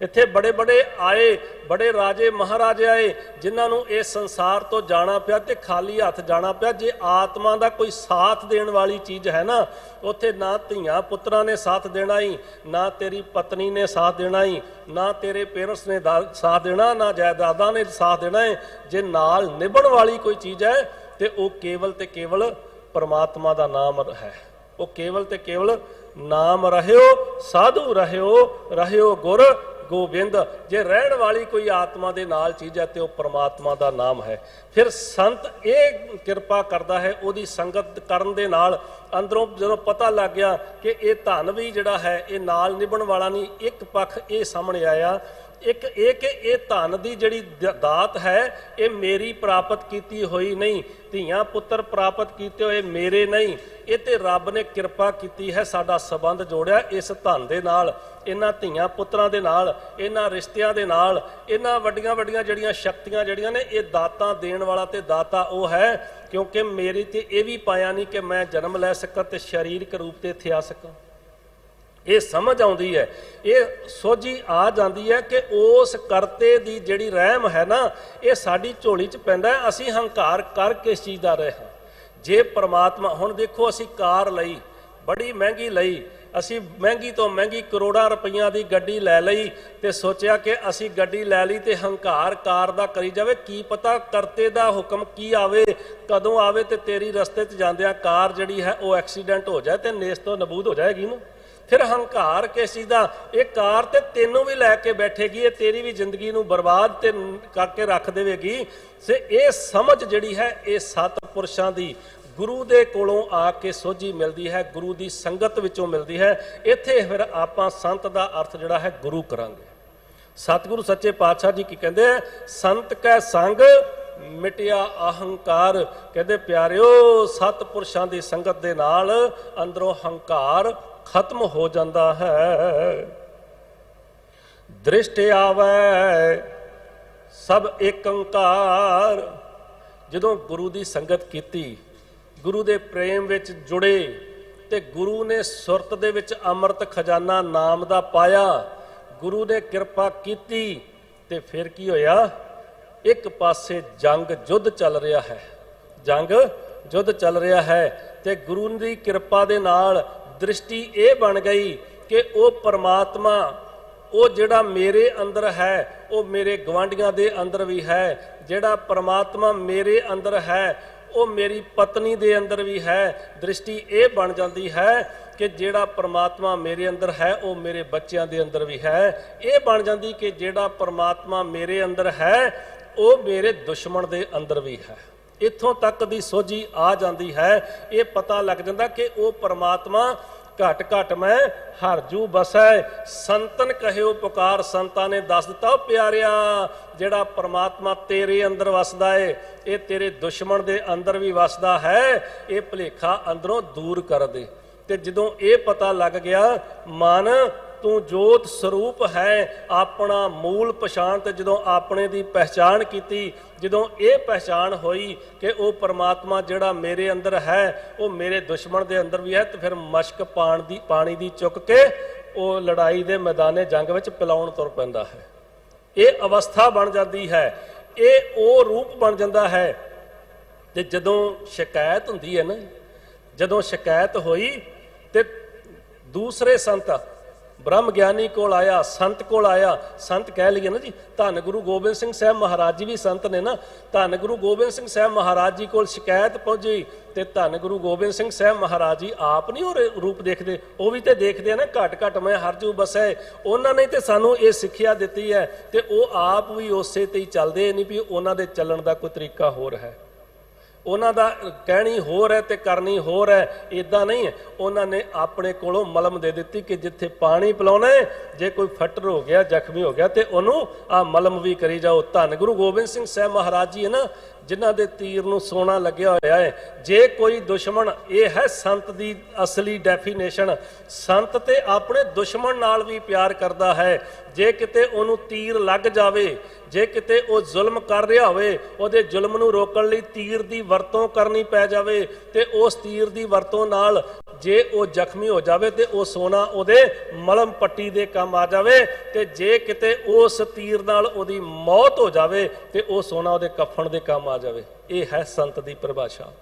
ਇੱਥੇ ਬੜੇ ਬੜੇ ਆਏ, ਬੜੇ ਰਾਜੇ ਮਹਾਰਾਜੇ ਆਏ, ਜਿਨ੍ਹਾਂ ਨੂੰ ਇਸ ਸੰਸਾਰ ਤੋਂ ਜਾਣਾ ਪਿਆ ਤੇ ਖਾਲੀ ਹੱਥ ਜਾਣਾ ਪਿਆ। ਜੇ ਆਤਮਾ ਦਾ ਕੋਈ ਸਾਥ ਦੇਣ ਵਾਲੀ ਚੀਜ਼ ਹੈ ਨਾ, ਉੱਥੇ ਨਾ ਧੀਆਂ ਪੁੱਤਰਾਂ ਨੇ ਸਾਥ ਦੇਣਾ ਹੀ, ਨਾ ਤੇਰੀ ਪਤਨੀ ਨੇ ਸਾਥ ਦੇਣਾ ਹੀ, ਨਾ ਤੇਰੇ ਪੇਰੈਂਟਸ ਨੇ ਸਾਥ ਦੇਣਾ, ਨਾ ਜਾਇਦਾਦਾਂ ਨੇ ਸਾਥ ਦੇਣਾ ਹੈ। ਜੇ ਨਾਲ ਨਿਭਣ ਵਾਲੀ ਕੋਈ ਚੀਜ਼ ਹੈ ਤੇ ਉਹ ਕੇਵਲ ਤੇ ਕੇਵਲ ਪਰਮਾਤਮਾ ਦਾ ਨਾਮ ਹੈ। ਉਹ ਕੇਵਲ ਤੇ ਕੇਵਲ ਨਾਮ ਰਹਿਓ ਸਾਧੂ ਰਹਿਓ, ਰਹਿਓ ਗੁਰ ਗੋਬਿੰਦ। ਜੇ ਰਹਿਣ ਵਾਲੀ ਕੋਈ ਆਤਮਾ ਦੇ ਨਾਲ ਚੀਜ਼ ਹੈ ਤੇ ਉਹ ਪਰਮਾਤਮਾ ਦਾ ਨਾਮ ਹੈ। ਫਿਰ ਸੰਤ ਇਹ ਕਿਰਪਾ ਕਰਦਾ ਹੈ, ਉਹਦੀ ਸੰਗਤ ਕਰਨ ਦੇ ਨਾਲ ਅੰਦਰੋਂ ਜਦੋਂ ਪਤਾ ਲੱਗ ਗਿਆ ਕਿ ਇਹ ਧਨ ਵੀ ਜਿਹੜਾ ਹੈ ਇਹ ਨਾਲ ਨਿਭਣ ਵਾਲਾ ਨਹੀਂ। ਇੱਕ ਪੱਖ ਇਹ ਸਾਹਮਣੇ ਆਇਆ, ਇੱਕ ਇਹ ਕਿ ਇਹ ਧਨ ਦੀ ਜਿਹੜੀ ਦਾਤ ਹੈ ਇਹ ਮੇਰੀ ਪ੍ਰਾਪਤ ਕੀਤੀ ਹੋਈ ਨਹੀਂ, ਧੀਆਂ ਪੁੱਤਰ ਪ੍ਰਾਪਤ ਕੀਤੇ ਹੋਏ ਮੇਰੇ ਨਹੀਂ। ਇਹ ਤੇ ਰੱਬ ਨੇ ਕਿਰਪਾ ਕੀਤੀ ਹੈ, ਸਾਡਾ ਸੰਬੰਧ ਜੋੜਿਆ ਇਸ ਧਨ ਦੇ ਨਾਲ, ਇਹਨਾਂ ਧੀਆਂ ਪੁੱਤਰਾਂ ਦੇ ਨਾਲ, ਇਹਨਾਂ ਰਿਸ਼ਤਿਆਂ ਦੇ ਨਾਲ, ਇਹਨਾਂ ਵੱਡੀਆਂ ਵੱਡੀਆਂ ਜਿਹੜੀਆਂ ਸ਼ਕਤੀਆਂ ਜਿਹੜੀਆਂ ਨੇ, ਇਹ ਦਾਤਾਂ ਦੇਣ ਵਾਲਾ ਤੇ ਦਾਤਾ ਉਹ ਹੈ। ਕਿਉਂਕਿ ਮੇਰੀ ਤੇ ਇਹ ਵੀ ਪਾਇਆ ਨਹੀਂ ਕਿ ਮੈਂ ਜਨਮ ਲੈ ਸਕਾਂ ਤੇ ਸਰੀਰਕ ਰੂਪ ਤੇ ਇੱਥੇ ਆ ਸਕਾਂ। ਇਹ ਸਮਝ ਆਉਂਦੀ ਹੈ, ਇਹ ਸੋਝੀ ਆ ਜਾਂਦੀ ਹੈ ਕਿ ਉਸ ਕਰਤੇ ਦੀ ਜਿਹੜੀ ਰਹਿਮ ਹੈ ਨਾ, ਇਹ ਸਾਡੀ ਝੋਲੀ 'ਚ ਪੈਂਦਾ। ਅਸੀਂ ਹੰਕਾਰ ਕਰ ਕਿਸ ਚੀਜ਼ ਦਾ ਰਹੇ ਹਾਂ? ਜੇ ਪ੍ਰਮਾਤਮਾ, ਹੁਣ ਦੇਖੋ ਅਸੀਂ ਕਾਰ ਲਈ, ਬੜੀ ਮਹਿੰਗੀ ਲਈ, ਅਸੀਂ ਮਹਿੰਗੀ ਤੋਂ ਮਹਿੰਗੀ ਕਰੋੜਾਂ ਰੁਪਈਆਂ ਦੀ ਗੱਡੀ ਲੈ ਲਈ ਤੇ ਸੋਚਿਆ ਕਿ ਅਸੀਂ ਗੱਡੀ ਲੈ ਲਈ ਤੇ ਹੰਕਾਰ ਕਾਰ ਦਾ ਕਰੀ ਜਾਵੇ। ਕੀ ਪਤਾ ਕਰਤੇ ਦਾ ਹੁਕਮ ਕੀ ਆਵੇ, ਕਦੋਂ ਆਵੇ ਤੇ ਤੇਰੀ ਰਸਤੇ 'ਚ ਜਾਂਦਿਆਂ ਕਾਰ ਜਿਹੜੀ ਹੈ ਉਹ ਐਕਸੀਡੈਂਟ ਹੋ ਜਾਏ ਤੇ ਨੇਸ ਤੋਂ ਨਬੂਦ ਹੋ ਜਾਏਗੀ ਨਾ। ਫਿਰ ਹੰਕਾਰ ਕਿਸ ਚੀਜ਼ ਦਾ? ਇਹ ਕਾਰ ਤੇ ਤੈਨੂੰ ਵੀ ਲੈ ਕੇ ਬੈਠੇਗੀ, ਇਹ ਤੇਰੀ ਵੀ ਜ਼ਿੰਦਗੀ ਨੂੰ ਬਰਬਾਦ ਤੇ ਕਰਕੇ ਰੱਖ ਦੇਵੇਗੀ। ਤੇ ਇਹ ਸਮਝ ਜਿਹੜੀ ਹੈ ਇਹ ਸਤਿਪੁਰਸ਼ਾਂ ਦੀ, ਗੁਰੂ ਦੇ ਕੋਲੋਂ ਆ ਕੇ ਸੋਝੀ ਮਿਲਦੀ ਹੈ, ਗੁਰੂ ਦੀ ਸੰਗਤ ਵਿੱਚੋਂ ਮਿਲਦੀ ਹੈ। ਇੱਥੇ ਫਿਰ ਆਪਾਂ ਸੰਤ ਦਾ ਅਰਥ ਜਿਹੜਾ ਹੈ ਗੁਰੂ ਕਰਾਂਗੇ। ਸਤਿਗੁਰੂ ਸੱਚੇ ਪਾਤਸ਼ਾਹ ਜੀ ਕੀ ਕਹਿੰਦੇ ਆ? ਸੰਤ ਕੈ ਸੰਗ ਮਿਟਿਆ ਅਹੰਕਾਰ। ਕਹਿੰਦੇ ਪਿਆਰਿਓ, ਸਤਿਪੁਰਸ਼ਾਂ ਦੀ ਸੰਗਤ ਦੇ ਨਾਲ ਅੰਦਰੋਂ ਹੰਕਾਰ ਖਤਮ ਹੋ ਜਾਂਦਾ ਹੈ। ਦ੍ਰਿਸ਼ਟ ਆਵੈ ਸਭ ਏਕੰਕਾਰ। ਜਦੋਂ ਗੁਰੂ ਦੀ ਸੰਗਤ ਕੀਤੀ, ਗੁਰੂ ਦੇ ਪ੍ਰੇਮ ਵਿੱਚ ਜੁੜੇ ਤੇ ਗੁਰੂ ਨੇ ਸੁਰਤ ਦੇ ਵਿੱਚ ਅੰਮ੍ਰਿਤ ਖਜ਼ਾਨਾ ਨਾਮ ਦਾ ਪਾਇਆ, ਗੁਰੂ ਨੇ ਕਿਰਪਾ ਕੀਤੀ ਤੇ ਫਿਰ ਕੀ ਹੋਇਆ? ਇੱਕ ਪਾਸੇ ਜੰਗ ਯੁੱਧ ਚੱਲ ਰਿਹਾ ਹੈ, ਜੰਗ युद्ध चल रहा है तो गुरु की कृपा दे नाल दृष्टि ये बन गई कि वो परमात्मा वो जिहड़ा मेरे अंदर है वो मेरे गवांढियां दे अंदर भी है, जिहड़ा परमात्मा मेरे अंदर है वो मेरी पत्नी दे अंदर भी है। दृष्टि ये बन जाती है कि जिहड़ा परमात्मा मेरे अंदर है वो मेरे बच्चों के अंदर भी है। ये बन जाती कि जिहड़ा परमात्मा मेरे अंदर है वो मेरे दुश्मन के अंदर भी है। इत्थों तक दी सोझी आ जाती है, ये पता लग जाता कि वो परमात्मा घट घट मैं हर जू बसै, संतन कहो पुकार संतां ने दस दिता प्यारिया जिहड़ा परमात्मा तेरे अंदर वसदा है ये तेरे दुश्मन दे अंदर भी वसदा है, ये भुलेखा अंदरों दूर कर दे। ते जदों ये पता लग गया मन तू जोत स्वरूप है, अपना मूल पछाण ते जदों अपने दी पहचान की, जदों ये पहचान होई कि वो परमात्मा जिहड़ा मेरे अंदर है वो मेरे दुश्मन दे अंदर भी है, तो फिर मशक पानी दी चुक के वो लड़ाई दे मैदाने जंग विच पिलाउण तुर पैंदा है। ये अवस्था बन जाती है, ये वो रूप बन जाता है। ते जदों शिकायत हुंदी है ना, जदों शिकायत होई ते दूसरे संत ब्रह्म ज्ञानी कोल आया, संत कोल आया, संत कह लीए ना जी धन गुरु गोबिंद सिंह साहब महाराज जी भी संत ने ना, धन गुरु गोबिंद सिंह साहब महाराज जी कोल शिकायत पहुंची ते धन गुरु गोबिंद सिंह साहब महाराज जी आप नहीं वो रूप देखते, वो भी तो देखते हैं ना घट घट मैं हर जू बसै। उन्होंने तो सानू ये सिक्ख्या दी है तो वो आप भी उसे ते ही चलते नहीं भी उन्हों के चलन का कोई तरीका होर है, उन्हों का कहनी होर है तो करनी होर है, इदा नहीं है। उन्होंने अपने कोलों मलम दे दी कि जिथे पानी पिलाना है जे कोई फटर हो गया जख्मी हो गया तो उन्होंने आ मलम भी करी जाओ। धन गुरु गोबिंद सिंह साहब महाराज जी है ना जिन्हों के तीर नूं सोना लग्या होया है। जे कोई दुश्मन, ये है संत की असली डेफिनेशन, संत ते अपने दुश्मन नाल भी प्यार करता है। जे किते उन्होंने तीर लग जाए, जे किते वो जुल्म कर रहा होवे उहदे जुल्म नूं रोकण लई तीर की वरतों करनी पै जावे ते उस तीर की वरतों नाल जे वो जख्मी हो जाए तो वह सोना उहदे मलम पट्टी दे काम आ जाए, ते जे किते उस तीर नाल उहदी मौत हो जाए तो वह सोना उहदे कफन दे काम आ जाए। ये है संत की परिभाषा,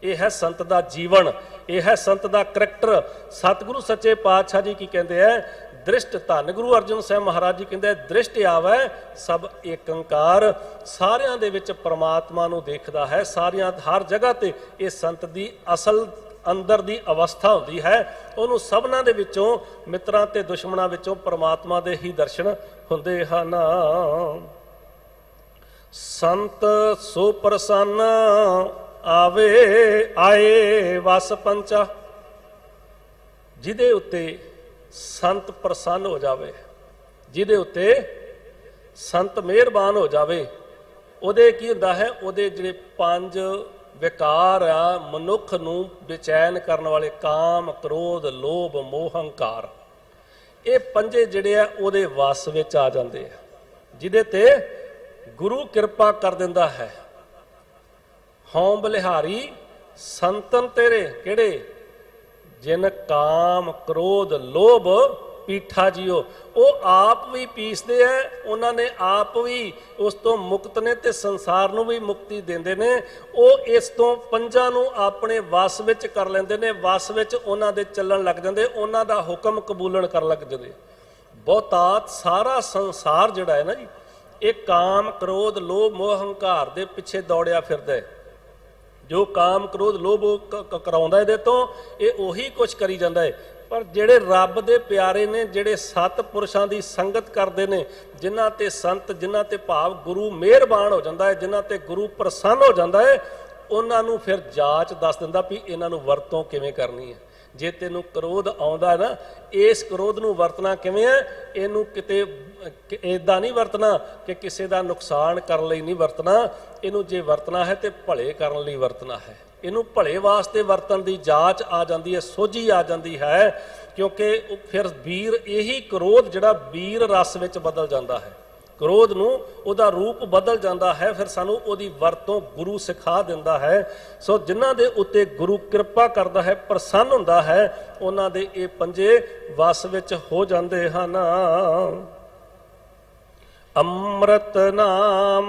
ये है संत का जीवन, ये है संत का करैक्टर। सतगुरु सच्चे पातशाह जी की कहते हैं दृष्ट, धन गुरु अर्जन साहब महाराज जी कहते दृष्ट आवे सब एक अंकार, सारियां दे विच परमात्मा नूं देखदा है, सारियां हर जगह ते ये संत दी असल अंदर दी अवस्था होती है। उन्होंने सबना दे विचों मित्रां ते दुश्मनां विचों परमात्मा दे ही दर्शन हुंदे हन। संत सो प्रसन्न आवे आए वस पंचा, जिहदे उत्ते संत प्रसन्न हो जावे, जिहदे उत्ते संत मेहरबान हो जावे, उहदे की हुंदा है, उहदे जिहड़े पंज विकार आ मनुख नूं बेचैन करने वाले काम क्रोध लोभ मोह हंकार, ये पंजे जिहड़े आ उहदे वस विच आ जांदे आ, जिहदे ते गुरु कृपा कर दिंदा है। हौं बलिहारी संतन तेरे किहड़े जिन काम क्रोध लोभ पीठा जियो, वो आप भी पीसते हैं, उन्होंने आप भी उस तो मुक्त ने ते संसार नूं भी मुक्ति देंदे ने। वो इस तो पंजां नूं अपने वस विच कर लैंदे ने, वस विच उन्हां दे चलण लग जांदे, उन्हां दा हुक्म कबूलण कर लग जांदे। बहुतात सारा संसार जिहड़ा है ना जी, ये काम क्रोध लोभ मोह हंकार दे पिछे दौड़िया फिरदा है। जो काम क्रोध लोभ कराउंदा इहदे तो ये उही कुछ करी जांदा है। पर जिहड़े रब दे प्यारे ने, जिहड़े सतपुरुषां दी संगत करदे ने, जिन्हां ते संत जिन्हां ते भाव गुरु मेहरबान हो जांदा है, जिन्हां ते गुरु प्रसन्न हो जांदा है, उन्हां नूं फिर जाच दस दिंदा भी इन्हां नूं वरतों किवें करनी है। जे तैनूं क्रोध आउंदा है ना, इस क्रोध नूं वरतना किवें है, इहनूं किते इदां नहीं वरतना कि किसी का नुकसान करने लई नहीं वरतना, इहनूं जे वरतना है तो भले करने लई वरतना है। इनू भले वास्ते वरतन की जाच आ जाती है, सोझी आ जाती है, क्योंकि फिर वीर यही क्रोध जिहड़ा वीर रस विच बदल जाता है, क्रोध नूं उहदा रूप बदल जाता है, फिर सानू उहदी वरतों गुरु सिखा दिंदा है। सो जिन्हां दे उत्ते गुरु कृपा करदा है, प्रसन्न हुंदा है, उन्हां दे ये पंजे वस विच हो जांदे हन। अमृत नाम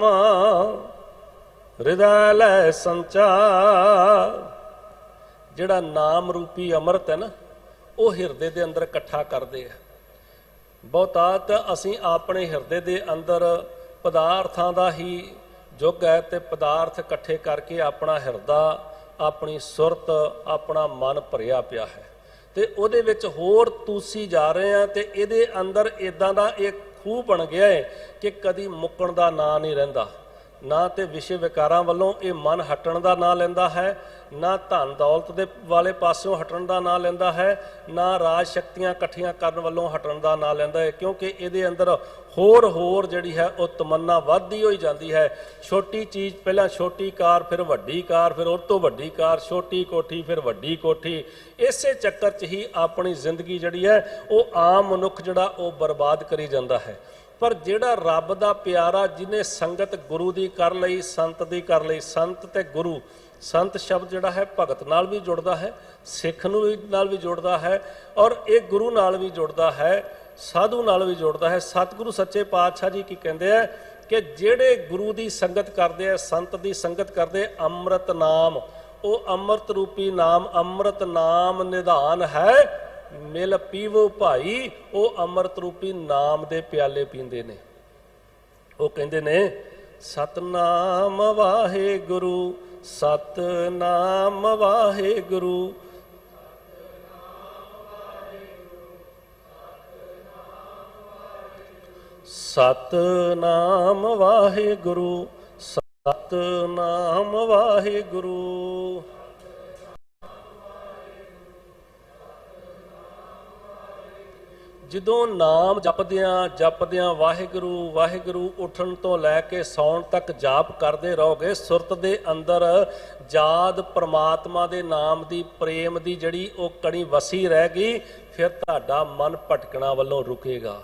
ਹਿਰਦੈ ਲੈ ਸੰਚਾਰ। ਜਿਹੜਾ ਨਾਮ ਰੂਪੀ ਅੰਮ੍ਰਿਤ ਹੈ ਨਾ, ਉਹ ਹਿਰਦੇ ਦੇ ਅੰਦਰ ਇਕੱਠਾ ਕਰਦੇ ਆ। ਬਹੁਤਾਤ ਅਸੀਂ ਆਪਣੇ ਹਿਰਦੇ ਦੇ ਅੰਦਰ ਪਦਾਰਥਾਂ ਦਾ ਹੀ ਯੁੱਗ ਹੈ, ਤੇ ਪਦਾਰਥ ਇਕੱਠੇ ਕਰਕੇ ਆਪਣਾ ਹਿਰਦਾ, ਆਪਣੀ ਸੁਰਤ, ਆਪਣਾ ਮਨ ਭਰਿਆ ਪਿਆ ਹੈ, ਤੇ ਉਹਦੇ ਵਿੱਚ ਹੋਰ ਤੂਸੀ ਜਾ ਰਹੇ ਆ। ਤੇ ਇਹਦੇ ਅੰਦਰ ਇਦਾਂ ਦਾ ਇੱਕ ਖੂਹ ਬਣ ਗਿਆ ਹੈ ਕਿ ਕਦੀ ਮੁੱਕਣ ਦਾ ਨਾਂ ਨਹੀਂ ਰਹਿੰਦਾ। ਨਾ ਤੇ ਵਿਸ਼ੇ ਵਿਕਾਰਾਂ ਵੱਲੋਂ ਇਹ ਮਨ ਹਟਣ ਦਾ ਨਾਂ ਲੈਂਦਾ ਹੈ, ਨਾ ਧਨ ਦੌਲਤ ਦੇ ਵਾਲੇ ਪਾਸਿਓਂ ਹਟਣ ਦਾ ਨਾਂ ਲੈਂਦਾ ਹੈ, ਨਾ ਰਾਜ ਸ਼ਕਤੀਆਂ ਇਕੱਠੀਆਂ ਕਰਨ ਵੱਲੋਂ ਹਟਣ ਦਾ ਨਾਂ ਲੈਂਦਾ ਹੈ। ਕਿਉਂਕਿ ਇਹਦੇ ਅੰਦਰ ਹੋਰ ਜਿਹੜੀ ਹੈ ਉਹ ਤਮੰਨਾ ਵੱਧਦੀ ਹੋਈ ਜਾਂਦੀ ਹੈ। ਛੋਟੀ ਚੀਜ਼, ਪਹਿਲਾਂ ਛੋਟੀ ਕਾਰ, ਫਿਰ ਵੱਡੀ ਕਾਰ, ਫਿਰ ਉਹ ਤੋਂ ਵੱਡੀ ਕਾਰ, ਛੋਟੀ ਕੋਠੀ, ਫਿਰ ਵੱਡੀ ਕੋਠੀ। ਇਸੇ ਚੱਕਰ 'ਚ ਹੀ ਆਪਣੀ ਜ਼ਿੰਦਗੀ ਜਿਹੜੀ ਹੈ ਉਹ ਆਮ ਮਨੁੱਖ ਜਿਹੜਾ ਉਹ ਬਰਬਾਦ ਕਰੀ ਜਾਂਦਾ ਹੈ। ਪਰ ਜਿਹੜਾ ਰੱਬ ਦਾ ਪਿਆਰਾ, ਜਿਹਨੇ ਸੰਗਤ ਗੁਰੂ ਦੀ ਕਰ ਲਈ, ਸੰਤ ਦੀ ਕਰ ਲਈ, ਸੰਤ ਤੇ ਗੁਰੂ, ਸੰਤ ਸ਼ਬਦ ਜਿਹੜਾ ਹੈ ਭਗਤ ਨਾਲ ਵੀ ਜੁੜਦਾ ਹੈ, ਸਿੱਖ ਨੂੰ ਨਾਲ ਵੀ ਜੁੜਦਾ ਹੈ, ਔਰ ਇਹ ਗੁਰੂ ਨਾਲ ਵੀ ਜੁੜਦਾ ਹੈ, ਸਾਧੂ ਨਾਲ ਵੀ ਜੁੜਦਾ ਹੈ। ਸਤਿਗੁਰੂ ਸੱਚੇ ਪਾਤਸ਼ਾਹ ਜੀ ਕੀ ਕਹਿੰਦੇ ਆ ਕਿ ਜਿਹੜੇ ਗੁਰੂ ਦੀ ਸੰਗਤ ਕਰਦੇ ਆ, ਸੰਤ ਦੀ ਸੰਗਤ ਕਰਦੇ, ਅੰਮ੍ਰਿਤ ਨਾਮ, ਉਹ ਅੰਮ੍ਰਿਤ ਰੂਪੀ ਨਾਮ, ਅੰਮ੍ਰਿਤ ਨਾਮ ਨਿਧਾਨ ਹੈ, ਮਿਲ ਪੀਵੋ ਭਾਈ। ਉਹ ਅੰਮ੍ਰਿਤ ਰੂਪੀ ਨਾਮ ਦੇ ਪਿਆਲੇ ਪੀਂਦੇ ਨੇ। ਉਹ ਕਹਿੰਦੇ ਨੇ ਸਤਨਾਮ ਵਾਹਿਗੁਰੂ, ਸਤਨਾਮ ਵਾਹਿਗੁਰੂ, ਸਤਨਾਮ ਵਾਹਿਗੁਰੂ, ਸਤਨਾਮ ਵਾਹਿਗੁਰੂ। ਜਦੋਂ ਨਾਮ ਜਪਦਿਆਂ ਵਾਹਿਗੁਰੂ ਵਾਹਿਗੁਰੂ ਉੱਠਣ ਤੋਂ ਲੈ ਕੇ ਸੌਣ ਤੱਕ ਜਾਪ ਕਰਦੇ ਰਹੋਗੇ, ਸੁਰਤ ਦੇ ਅੰਦਰ ਯਾਦ ਪ੍ਰਮਾਤਮਾ ਦੇ ਨਾਮ ਦੀ, ਪ੍ਰੇਮ ਦੀ ਜਿਹੜੀ ਉਹ ਕਣੀ ਵਸੀ ਰਹਿ ਗਈ, ਫਿਰ ਤੁਹਾਡਾ ਮਨ ਭਟਕਣਾ ਵੱਲੋਂ ਰੁਕੇਗਾ।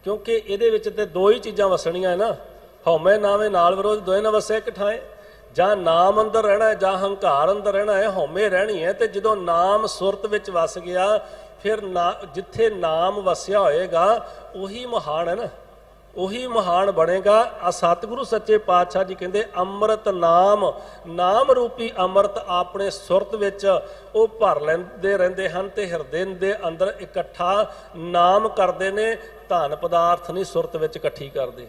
ਕਿਉਂਕਿ ਇਹਦੇ ਵਿੱਚ ਤੇ ਦੋ ਹੀ ਚੀਜ਼ਾਂ ਵਸਣੀਆਂ ਹੈ ਨਾ, ਹਉਮੈ ਨਾਵੇਂ ਨਾਲ ਵਿਰੋਧ, ਦੋਏ ਨਾ ਵਸੇ ਇਕਠਾਏ। ਜਾਂ ਨਾਮ ਅੰਦਰ ਰਹਿਣਾ ਹੈ, ਜਾਂ ਹੰਕਾਰ ਅੰਦਰ ਰਹਿਣਾ ਹੈ, ਹਉਮੈ ਰਹਿਣੀ ਹੈ। ਤੇ ਜਦੋਂ ਨਾਮ ਸੁਰਤ ਵਿੱਚ ਵਸ ਗਿਆ, ਫਿਰ ਨਾ, ਜਿੱਥੇ ਨਾਮ ਵਸਿਆ ਹੋਏਗਾ ਉਹੀ ਮਹਾਨ ਹੈ ਨਾ, ਉਹੀ ਮਹਾਨ ਬਣੇਗਾ। ਆ ਸਤਿਗੁਰੂ ਸੱਚੇ ਪਾਤਸ਼ਾਹ ਜੀ ਕਹਿੰਦੇ ਅੰਮ੍ਰਿਤ ਨਾਮ, ਨਾਮ ਰੂਪੀ ਅੰਮ੍ਰਿਤ ਆਪਣੇ ਸੁਰਤ ਵਿੱਚ ਉਹ ਭਰ ਲੈਂਦੇ ਰਹਿੰਦੇ ਹਨ, ਤੇ ਹਿਰਦੇ ਦੇ ਅੰਦਰ ਇਕੱਠਾ ਨਾਮ ਕਰਦੇ ਨੇ। ਧਨ ਪਦਾਰਥ ਨਹੀਂ ਸੁਰਤ ਵਿੱਚ ਇਕੱਠੀ ਕਰਦੇ।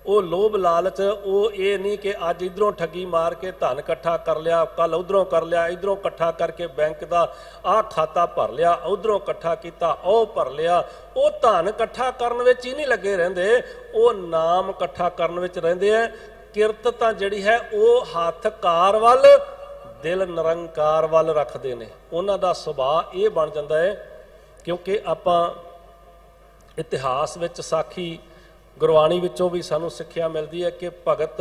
ਉਹ ਲੋਭ ਲਾਲਚ, ਉਹ ਇਹ ਨਹੀਂ ਕਿ ਅੱਜ ਇਧਰੋਂ ਠੱਗੀ ਮਾਰ ਕੇ ਧਨ ਇਕੱਠਾ ਕਰ ਲਿਆ, ਕੱਲ ਉਧਰੋਂ ਕਰ ਲਿਆ, ਇਧਰੋਂ ਇਕੱਠਾ ਕਰਕੇ ਬੈਂਕ ਦਾ ਆਹ ਖਾਤਾ ਭਰ ਲਿਆ, ਉਧਰੋਂ ਇਕੱਠਾ ਕੀਤਾ ਉਹ ਭਰ ਲਿਆ। ਉਹ ਧਨ ਇਕੱਠਾ ਕਰਨ ਵਿੱਚ ਹੀ ਨਹੀਂ ਲੱਗੇ ਰਹਿੰਦੇ, ਉਹ ਨਾਮ ਇਕੱਠਾ ਕਰਨ ਵਿੱਚ ਰਹਿੰਦੇ ਆ। ਕਿਰਤ ਤਾਂ ਜਿਹੜੀ ਹੈ ਉਹ ਹੱਥ ਕਾਰ ਵੱਲ, ਦਿਲ ਨਿਰੰਕਾਰ ਵੱਲ ਰੱਖਦੇ ਨੇ। ਉਹਨਾਂ ਦਾ ਸੁਭਾਅ ਇਹ ਬਣ ਜਾਂਦਾ ਹੈ। ਕਿਉਂਕਿ ਆਪਾਂ ਇਤਿਹਾਸ ਵਿੱਚ ਸਾਖੀ, ਗੁਰਬਾਣੀ ਵਿੱਚੋਂ ਵੀ ਸਾਨੂੰ ਸਿੱਖਿਆ ਮਿਲਦੀ ਹੈ ਕਿ ਭਗਤ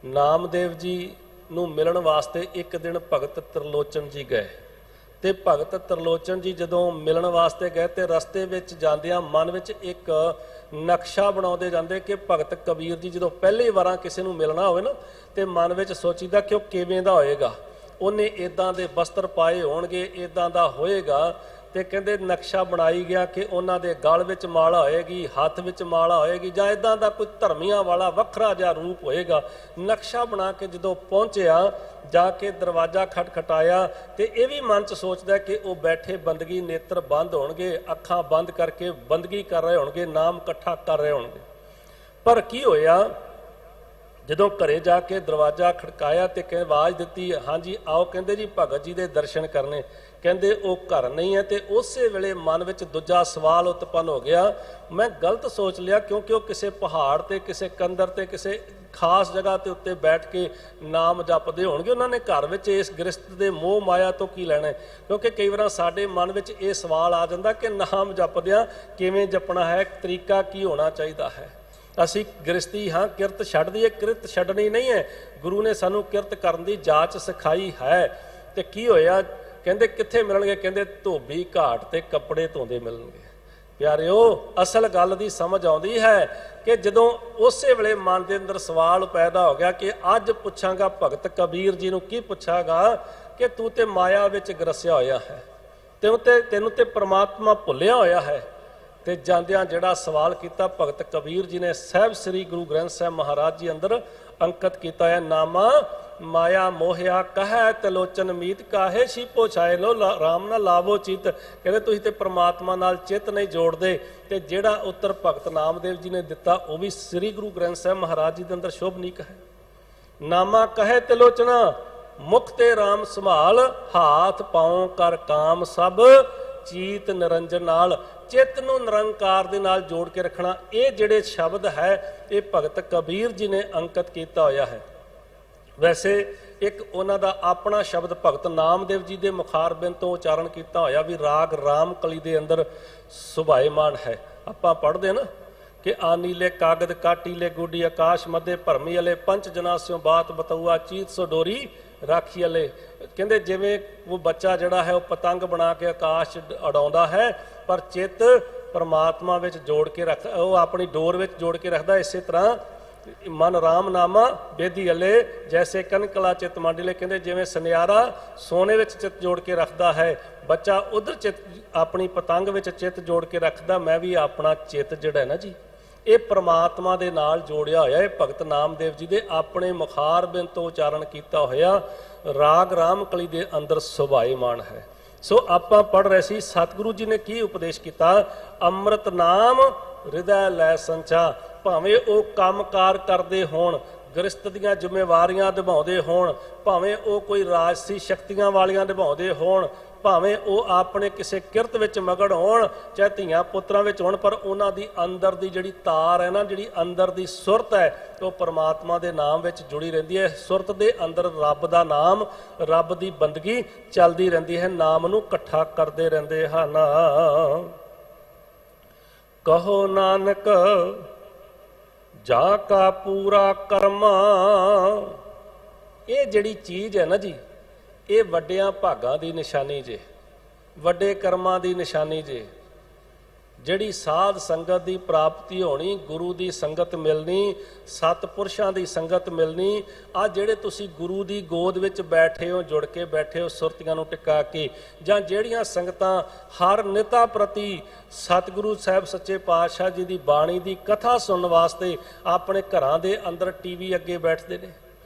ਨਾਮਦੇਵ ਜੀ ਨੂੰ ਮਿਲਣ ਵਾਸਤੇ ਇੱਕ ਦਿਨ ਭਗਤ ਤ੍ਰਿਲੋਚਨ ਜੀ ਗਏ, ਤੇ ਭਗਤ ਤ੍ਰਿਲੋਚਨ ਜੀ ਜਦੋਂ ਮਿਲਣ ਵਾਸਤੇ ਗਏ ਤੇ ਰਸਤੇ ਵਿੱਚ ਜਾਂਦਿਆਂ ਮਨ ਵਿੱਚ ਇੱਕ ਨਕਸ਼ਾ ਬਣਾਉਂਦੇ ਜਾਂਦੇ ਕਿ ਭਗਤ ਕਬੀਰ ਜੀ ਜਦੋਂ ਪਹਿਲੀ ਵਾਰਾਂ ਕਿਸੇ ਨੂੰ ਮਿਲਣਾ ਹੋਵੇ ਨਾ, ਤੇ ਮਨ ਵਿੱਚ ਸੋਚੀਦਾ ਕਿ ਉਹ ਕਿਵੇਂ ਦਾ ਹੋਏਗਾ, ਉਹਨੇ ਇਦਾਂ ਦੇ ਵਸਤਰ ਪਾਏ ਹੋਣਗੇ, ਇਦਾਂ ਦਾ ਹੋਏਗਾ। ਤੇ ਕਹਿੰਦੇ ਨਕਸ਼ਾ ਬਣਾਈ ਗਿਆ ਕਿ ਉਹਨਾਂ ਦੇ ਗਲ ਵਿੱਚ ਮਾਲਾ ਹੋਏਗੀ, ਹੱਥ ਵਿੱਚ ਮਾਲਾ ਹੋਏਗੀ, ਜਾਂ ਇਦਾਂ ਦਾ ਕੋਈ ਧਰਮੀਆਂ ਵਾਲਾ ਵੱਖਰਾ ਜਿਹਾ ਰੂਪ ਹੋਏਗਾ। ਨਕਸ਼ਾ ਬਣਾ ਕੇ ਜਦੋਂ ਪਹੁੰਚਿਆ, ਜਾ ਕੇ ਦਰਵਾਜ਼ਾ ਖਟਖਟਾਇਆ, ਤੇ ਇਹ ਵੀ ਮਨ 'ਚ ਸੋਚਦਾ ਕਿ ਉਹ ਬੈਠੇ ਬੰਦਗੀ, ਨੇਤਰ ਬੰਦ ਹੋਣਗੇ, ਅੱਖਾਂ ਬੰਦ ਕਰਕੇ ਬੰਦਗੀ ਕਰ ਰਹੇ ਹੋਣਗੇ, ਨਾਮ ਇਕੱਠਾ ਕਰ ਰਹੇ ਹੋਣਗੇ। ਪਰ ਕੀ ਹੋਇਆ, ਜਦੋਂ ਘਰੇ ਜਾ ਕੇ ਦਰਵਾਜ਼ਾ ਖੜਕਾਇਆ ਤੇ ਕਹਿੰਦੇ ਆਵਾਜ਼ ਦਿੱਤੀ, ਹਾਂਜੀ ਆਓ। ਕਹਿੰਦੇ ਜੀ ਭਗਤ ਜੀ ਦੇ ਦਰਸ਼ਨ ਕਰਨੇ। ਕਹਿੰਦੇ ਉਹ ਘਰ ਨਹੀਂ ਹੈ। ਤੇ ਉਸੇ ਵੇਲੇ ਮਨ ਵਿੱਚ ਦੂਜਾ ਸਵਾਲ ਉਤਪੰਨ ਹੋ ਗਿਆ, ਮੈਂ ਗਲਤ ਸੋਚ ਲਿਆ, ਕਿਉਂਕਿ ਉਹ ਕਿਸੇ ਪਹਾੜ ਤੇ, ਕਿਸੇ ਕੰਦਰ ਤੇ, ਕਿਸੇ ਖਾਸ ਜਗ੍ਹਾ ਤੇ ਉੱਤੇ ਬੈਠ ਕੇ ਨਾਮ ਜਪਦੇ ਹੋਣਗੇ। ਉਹਨਾਂ ਨੇ ਘਰ ਵਿੱਚ ਇਸ ਗ੍ਰਸਤ ਦੇ ਮੋਹ ਮਾਇਆ ਤੋਂ ਕੀ ਲੈਣਾ? ਕਿਉਂਕਿ ਕਈ ਵਾਰ ਸਾਡੇ ਮਨ ਵਿੱਚ ਇਹ ਸਵਾਲ ਆ ਜਾਂਦਾ ਕਿ ਨਾਮ ਜਪਦਿਆਂ ਕਿਵੇਂ ਜਪਣਾ ਹੈ, ਤਰੀਕਾ ਕੀ ਹੋਣਾ ਚਾਹੀਦਾ ਹੈ। ਅਸੀਂ ਗ੍ਰਸਤੀ ਹਾਂ, ਕਿਰਤ ਛੱਡ ਦਈਏ, ਕਿਰਤ ਛੱਡਣੀ ਨਹੀਂ ਹੈ। ਗੁਰੂ ਨੇ ਸਾਨੂੰ ਕਿਰਤ ਕਰਨ ਦੀ ਜਾਚ ਸਿਖਾਈ ਹੈ। ਤੇ ਕੀ ਹੋਇਆ, ਕਹਿੰਦੇ ਕਿੱਥੇ ਮਿਲਣਗੇ? ਕਹਿੰਦੇ ਧੋਬੀ ਘਾਟ ਤੇ ਕੱਪੜੇ ਧੋਂਦੇ ਮਿਲਣਗੇ। ਪਿਆਰਿਓ, ਅਸਲ ਗੱਲ ਦੀ ਸਮਝ ਆਉਂਦੀ ਹੈ ਕਿ ਜਦੋਂ ਉਸੇ ਵੇਲੇ ਮਨ ਦੇ ਅੰਦਰ ਸਵਾਲ ਪੈਦਾ ਹੋ ਗਿਆ ਕਿ ਅੱਜ ਪੁੱਛਾਂਗਾ ਭਗਤ ਕਬੀਰ ਜੀ ਨੂੰ, ਕੀ ਪੁੱਛਾਂਗਾ ਕਿ ਤੂੰ ਤੇ ਮਾਇਆ ਵਿੱਚ ਗਰਸਿਆ ਹੋਇਆ ਹੈ, ਤੈਨੂੰ ਤੇ ਪ੍ਰਮਾਤਮਾ ਭੁੱਲਿਆ ਹੋਇਆ ਹੈ। ਤੇ ਜਾਂਦਿਆਂ ਜਿਹੜਾ ਸਵਾਲ ਕੀਤਾ ਭਗਤ ਕਬੀਰ ਜੀ ਨੇ, ਸਾਹਿਬ ਸ੍ਰੀ ਗੁਰੂ ਗ੍ਰੰਥ ਸਾਹਿਬ ਮਹਾਰਾਜ ਜੀ ਅੰਦਰ ਅੰਕਿਤ ਕੀਤਾ ਹੈ। ਨਾਮਾ ਮਾਇਆ ਮੋਹਿਆ ਕਹੈ ਤਲੋਚਨ ਮੀਤ ਕਾਹੇ ਛੀਪੋ ਛਾਏ ਲੋ ਰਾਮ ਨਾ ਲਾਵੋ ਚਿਤ। ਕਹਿੰਦੇ ਤੁਸੀਂ ਤੇ ਪ੍ਰਮਾਤਮਾ ਨਾਲ ਚਿੱਤ ਨਹੀਂ ਜੋੜਦੇ। ਤੇ ਜਿਹੜਾ ਉੱਤਰ ਭਗਤ ਨਾਮਦੇਵ ਜੀ ਨੇ ਦਿੱਤਾ ਉਹ ਵੀ ਸ੍ਰੀ ਗੁਰੂ ਗ੍ਰੰਥ ਸਾਹਿਬ ਮਹਾਰਾਜ ਜੀ ਦੇ ਅੰਦਰ ਸ਼ੋਭਨੀਕ ਹੈ। ਨਾਮਾ ਕਹੈ ਤਿਲੋਚਨਾ ਮੁਖ ਤੇ ਰਾਮ ਸੰਭਾਲ, ਹਾਥ ਪਾਉ ਕਰ ਕਾਮ ਸਭ ਚੀਤ ਨਿਰੰਜਨ ਨਾਲ। ਚਿੱਤ ਨੂੰ ਨਿਰੰਕਾਰ ਦੇ ਨਾਲ ਜੋੜ ਕੇ ਰੱਖਣਾ, ਇਹ ਜਿਹੜੇ ਸ਼ਬਦ ਹੈ ਇਹ ਭਗਤ ਕਬੀਰ ਜੀ ਨੇ ਅੰਕਿਤ ਕੀਤਾ ਹੋਇਆ ਹੈ। ਵੈਸੇ ਇੱਕ ਉਹਨਾਂ ਦਾ ਆਪਣਾ ਸ਼ਬਦ ਭਗਤ ਨਾਮਦੇਵ ਜੀ ਦੇ ਮੁਖਾਰਬਿੰਦ ਤੋਂ ਉਚਾਰਨ ਕੀਤਾ ਹੋਇਆ ਵੀ ਰਾਗ ਰਾਮ ਕਲੀ ਦੇ ਅੰਦਰ ਸੁਭਾਏਮਾਨ ਹੈ। ਆਪਾਂ ਪੜ੍ਹਦੇ ਨਾ ਕਿ ਆਨੀਲੇ ਕਾਗਦ ਕਾਟੀਲੇ ਗੁੱਡੀ ਆਕਾਸ਼ ਮੱਧੇ ਭਰਮੀ ਅਲੇ ਪੰਚ ਜਨਾਸਿਓ ਬਾਤ ਬਤਊਆ ਚੀਤ ਸੋ ਡੋਰੀ ਰਾਖੀ ਅਲੇ। ਕਹਿੰਦੇ ਜਿਵੇਂ ਉਹ ਬੱਚਾ ਜਿਹੜਾ ਹੈ ਉਹ ਪਤੰਗ ਬਣਾ ਕੇ ਆਕਾਸ਼ ਉਡਾਉਂਦਾ ਹੈ, ਪਰ ਚਿੱਤ ਪਰਮਾਤਮਾ ਵਿੱਚ ਜੋੜ ਕੇ ਰੱਖ, ਉਹ ਆਪਣੀ ਡੋਰ ਵਿੱਚ ਜੋੜ ਕੇ ਰੱਖਦਾ। ਇਸੇ ਤਰ੍ਹਾਂ ਮਨ ਰਾਮ ਨਾਮਾ ਬੇਦੀ ਅਲੇ ਜੈਸੇ ਕਨਕਲਾ ਚਿੱਤ ਮੰਡਲੇ। ਕਹਿੰਦੇ ਜਿਵੇਂ ਸੁਨਿਆਰਾ ਸੋਨੇ ਵਿੱਚ ਚਿੱਤ ਜੋੜ ਕੇ ਰੱਖਦਾ ਹੈ, ਬੱਚਾ ਉਧਰ ਚਿੱਤ ਆਪਣੀ ਪਤੰਗ ਵਿੱਚ ਚਿੱਤ ਜੋੜ ਕੇ ਰੱਖਦਾ। ਮੈਂ ਵੀ ਆਪਣਾ ਚਿੱਤ ਜਿਹੜਾ ਹੈ ਨਾ ਜੀ ਇਹ ਪਰਮਾਤਮਾ ਦੇ ਨਾਲ ਜੋੜਿਆ ਹੋਇਆ। ਇਹ ਭਗਤ ਨਾਮਦੇਵ ਜੀ ਦੇ ਆਪਣੇ ਮੁਖਾਰਬਿੰਦ ਤੋਂ ਉਚਾਰਨ ਕੀਤਾ ਹੋਇਆ ਰਾਗ ਰਾਮ ਕਲੀ ਦੇ ਅੰਦਰ ਸੁਭਾਏਮਾਨ ਹੈ। ਸੋ ਆਪਾਂ ਪੜ੍ਹ ਰਹੇ ਸੀ ਸਤਿਗੁਰੂ ਜੀ ਨੇ ਕੀ ਉਪਦੇਸ਼ ਕੀਤਾ। ਅੰਮ੍ਰਿਤ ਨਾਮ ਹਿਰਦੈ ਲੈ ਸੰਚਾ। ਭਾਵੇਂ ਉਹ ਕੰਮਕਾਰ ਕਰਦੇ ਹੋਣ, ਗ੍ਰਸਤ ਦੀਆਂ ਜ਼ਿੰਮੇਵਾਰੀਆਂ ਨਿਭਾਉਂਦੇ ਹੋਣ, ਭਾਵੇਂ ਉਹ ਕੋਈ ਰਾਜਸੀ ਸ਼ਕਤੀਆਂ ਵਾਲੀਆਂ ਨਿਭਾਉਂਦੇ ਹੋਣ, ਭਾਵੇਂ ਉਹ ਆਪਣੇ ਕਿਸੇ ਕਿਰਤ ਵਿੱਚ ਮਗਨ ਹੋਣ, ਚਾਹੇ ਧੀਆਂ ਪੁੱਤਰਾਂ ਵਿੱਚ ਹੋਣ, ਪਰ ਉਹਨਾਂ ਦੀ ਅੰਦਰ ਦੀ ਜਿਹੜੀ ਤਾਰ ਹੈ ਨਾ, ਜਿਹੜੀ ਅੰਦਰ ਦੀ ਸੁਰਤ ਹੈ ਉਹ ਪਰਮਾਤਮਾ ਦੇ ਨਾਮ ਵਿੱਚ ਜੁੜੀ ਰਹਿੰਦੀ ਹੈ। ਸੁਰਤ ਦੇ ਅੰਦਰ ਰੱਬ ਦਾ ਨਾਮ, ਰੱਬ ਦੀ ਬੰਦਗੀ ਚੱਲਦੀ ਰਹਿੰਦੀ ਹੈ। ਨਾਮ ਨੂੰ ਇਕੱਠਾ ਕਰਦੇ ਰਹਿੰਦੇ ਹਨ। ਕਹੋ ਨਾਨਕ ਜਾ ਕਾ ਪੂਰਾ ਕਰਮਾ। ਇਹ ਜਿਹੜੀ ਚੀਜ਼ ਹੈ ਨਾ ਜੀ ਇਹ ਵੱਡਿਆਂ ਭਾਗਾਂ ਦੀ ਨਿਸ਼ਾਨੀ ਜੇ, ਵੱਡੇ ਕਰਮਾਂ ਦੀ ਨਿਸ਼ਾਨੀ ਜੇ। ਜਿਹੜੀ ਸਾਧ ਸੰਗਤ ਦੀ ਪ੍ਰਾਪਤੀ ਹੋਣੀ, ਗੁਰੂ ਦੀ ਸੰਗਤ ਮਿਲਣੀ, ਸਤਿਪੁਰਸ਼ਾਂ ਦੀ ਸੰਗਤ ਮਿਲਣੀ। ਆ ਜਿਹੜੇ ਤੁਸੀਂ ਗੁਰੂ ਦੀ ਗੋਦ ਵਿੱਚ ਬੈਠੇ ਹੋ, ਜੁੜ ਕੇ ਬੈਠੇ ਹੋ ਸੁਰਤੀਆਂ ਨੂੰ ਟਿਕਾ ਕੇ, ਜਾਂ ਜਿਹੜੀਆਂ ਸੰਗਤਾਂ ਹਰ ਨਿਤਾ ਪ੍ਰਤੀ ਸਤਿਗੁਰੂ ਸਾਹਿਬ ਸੱਚੇ ਪਾਤਸ਼ਾਹ ਜੀ ਦੀ ਬਾਣੀ ਦੀ ਕਥਾ ਸੁਣਨ ਵਾਸਤੇ ਆਪਣੇ ਘਰਾਂ ਦੇ ਅੰਦਰ ਟੀਵੀ ਅੱਗੇ ਬੈਠਦੇ ਨੇ,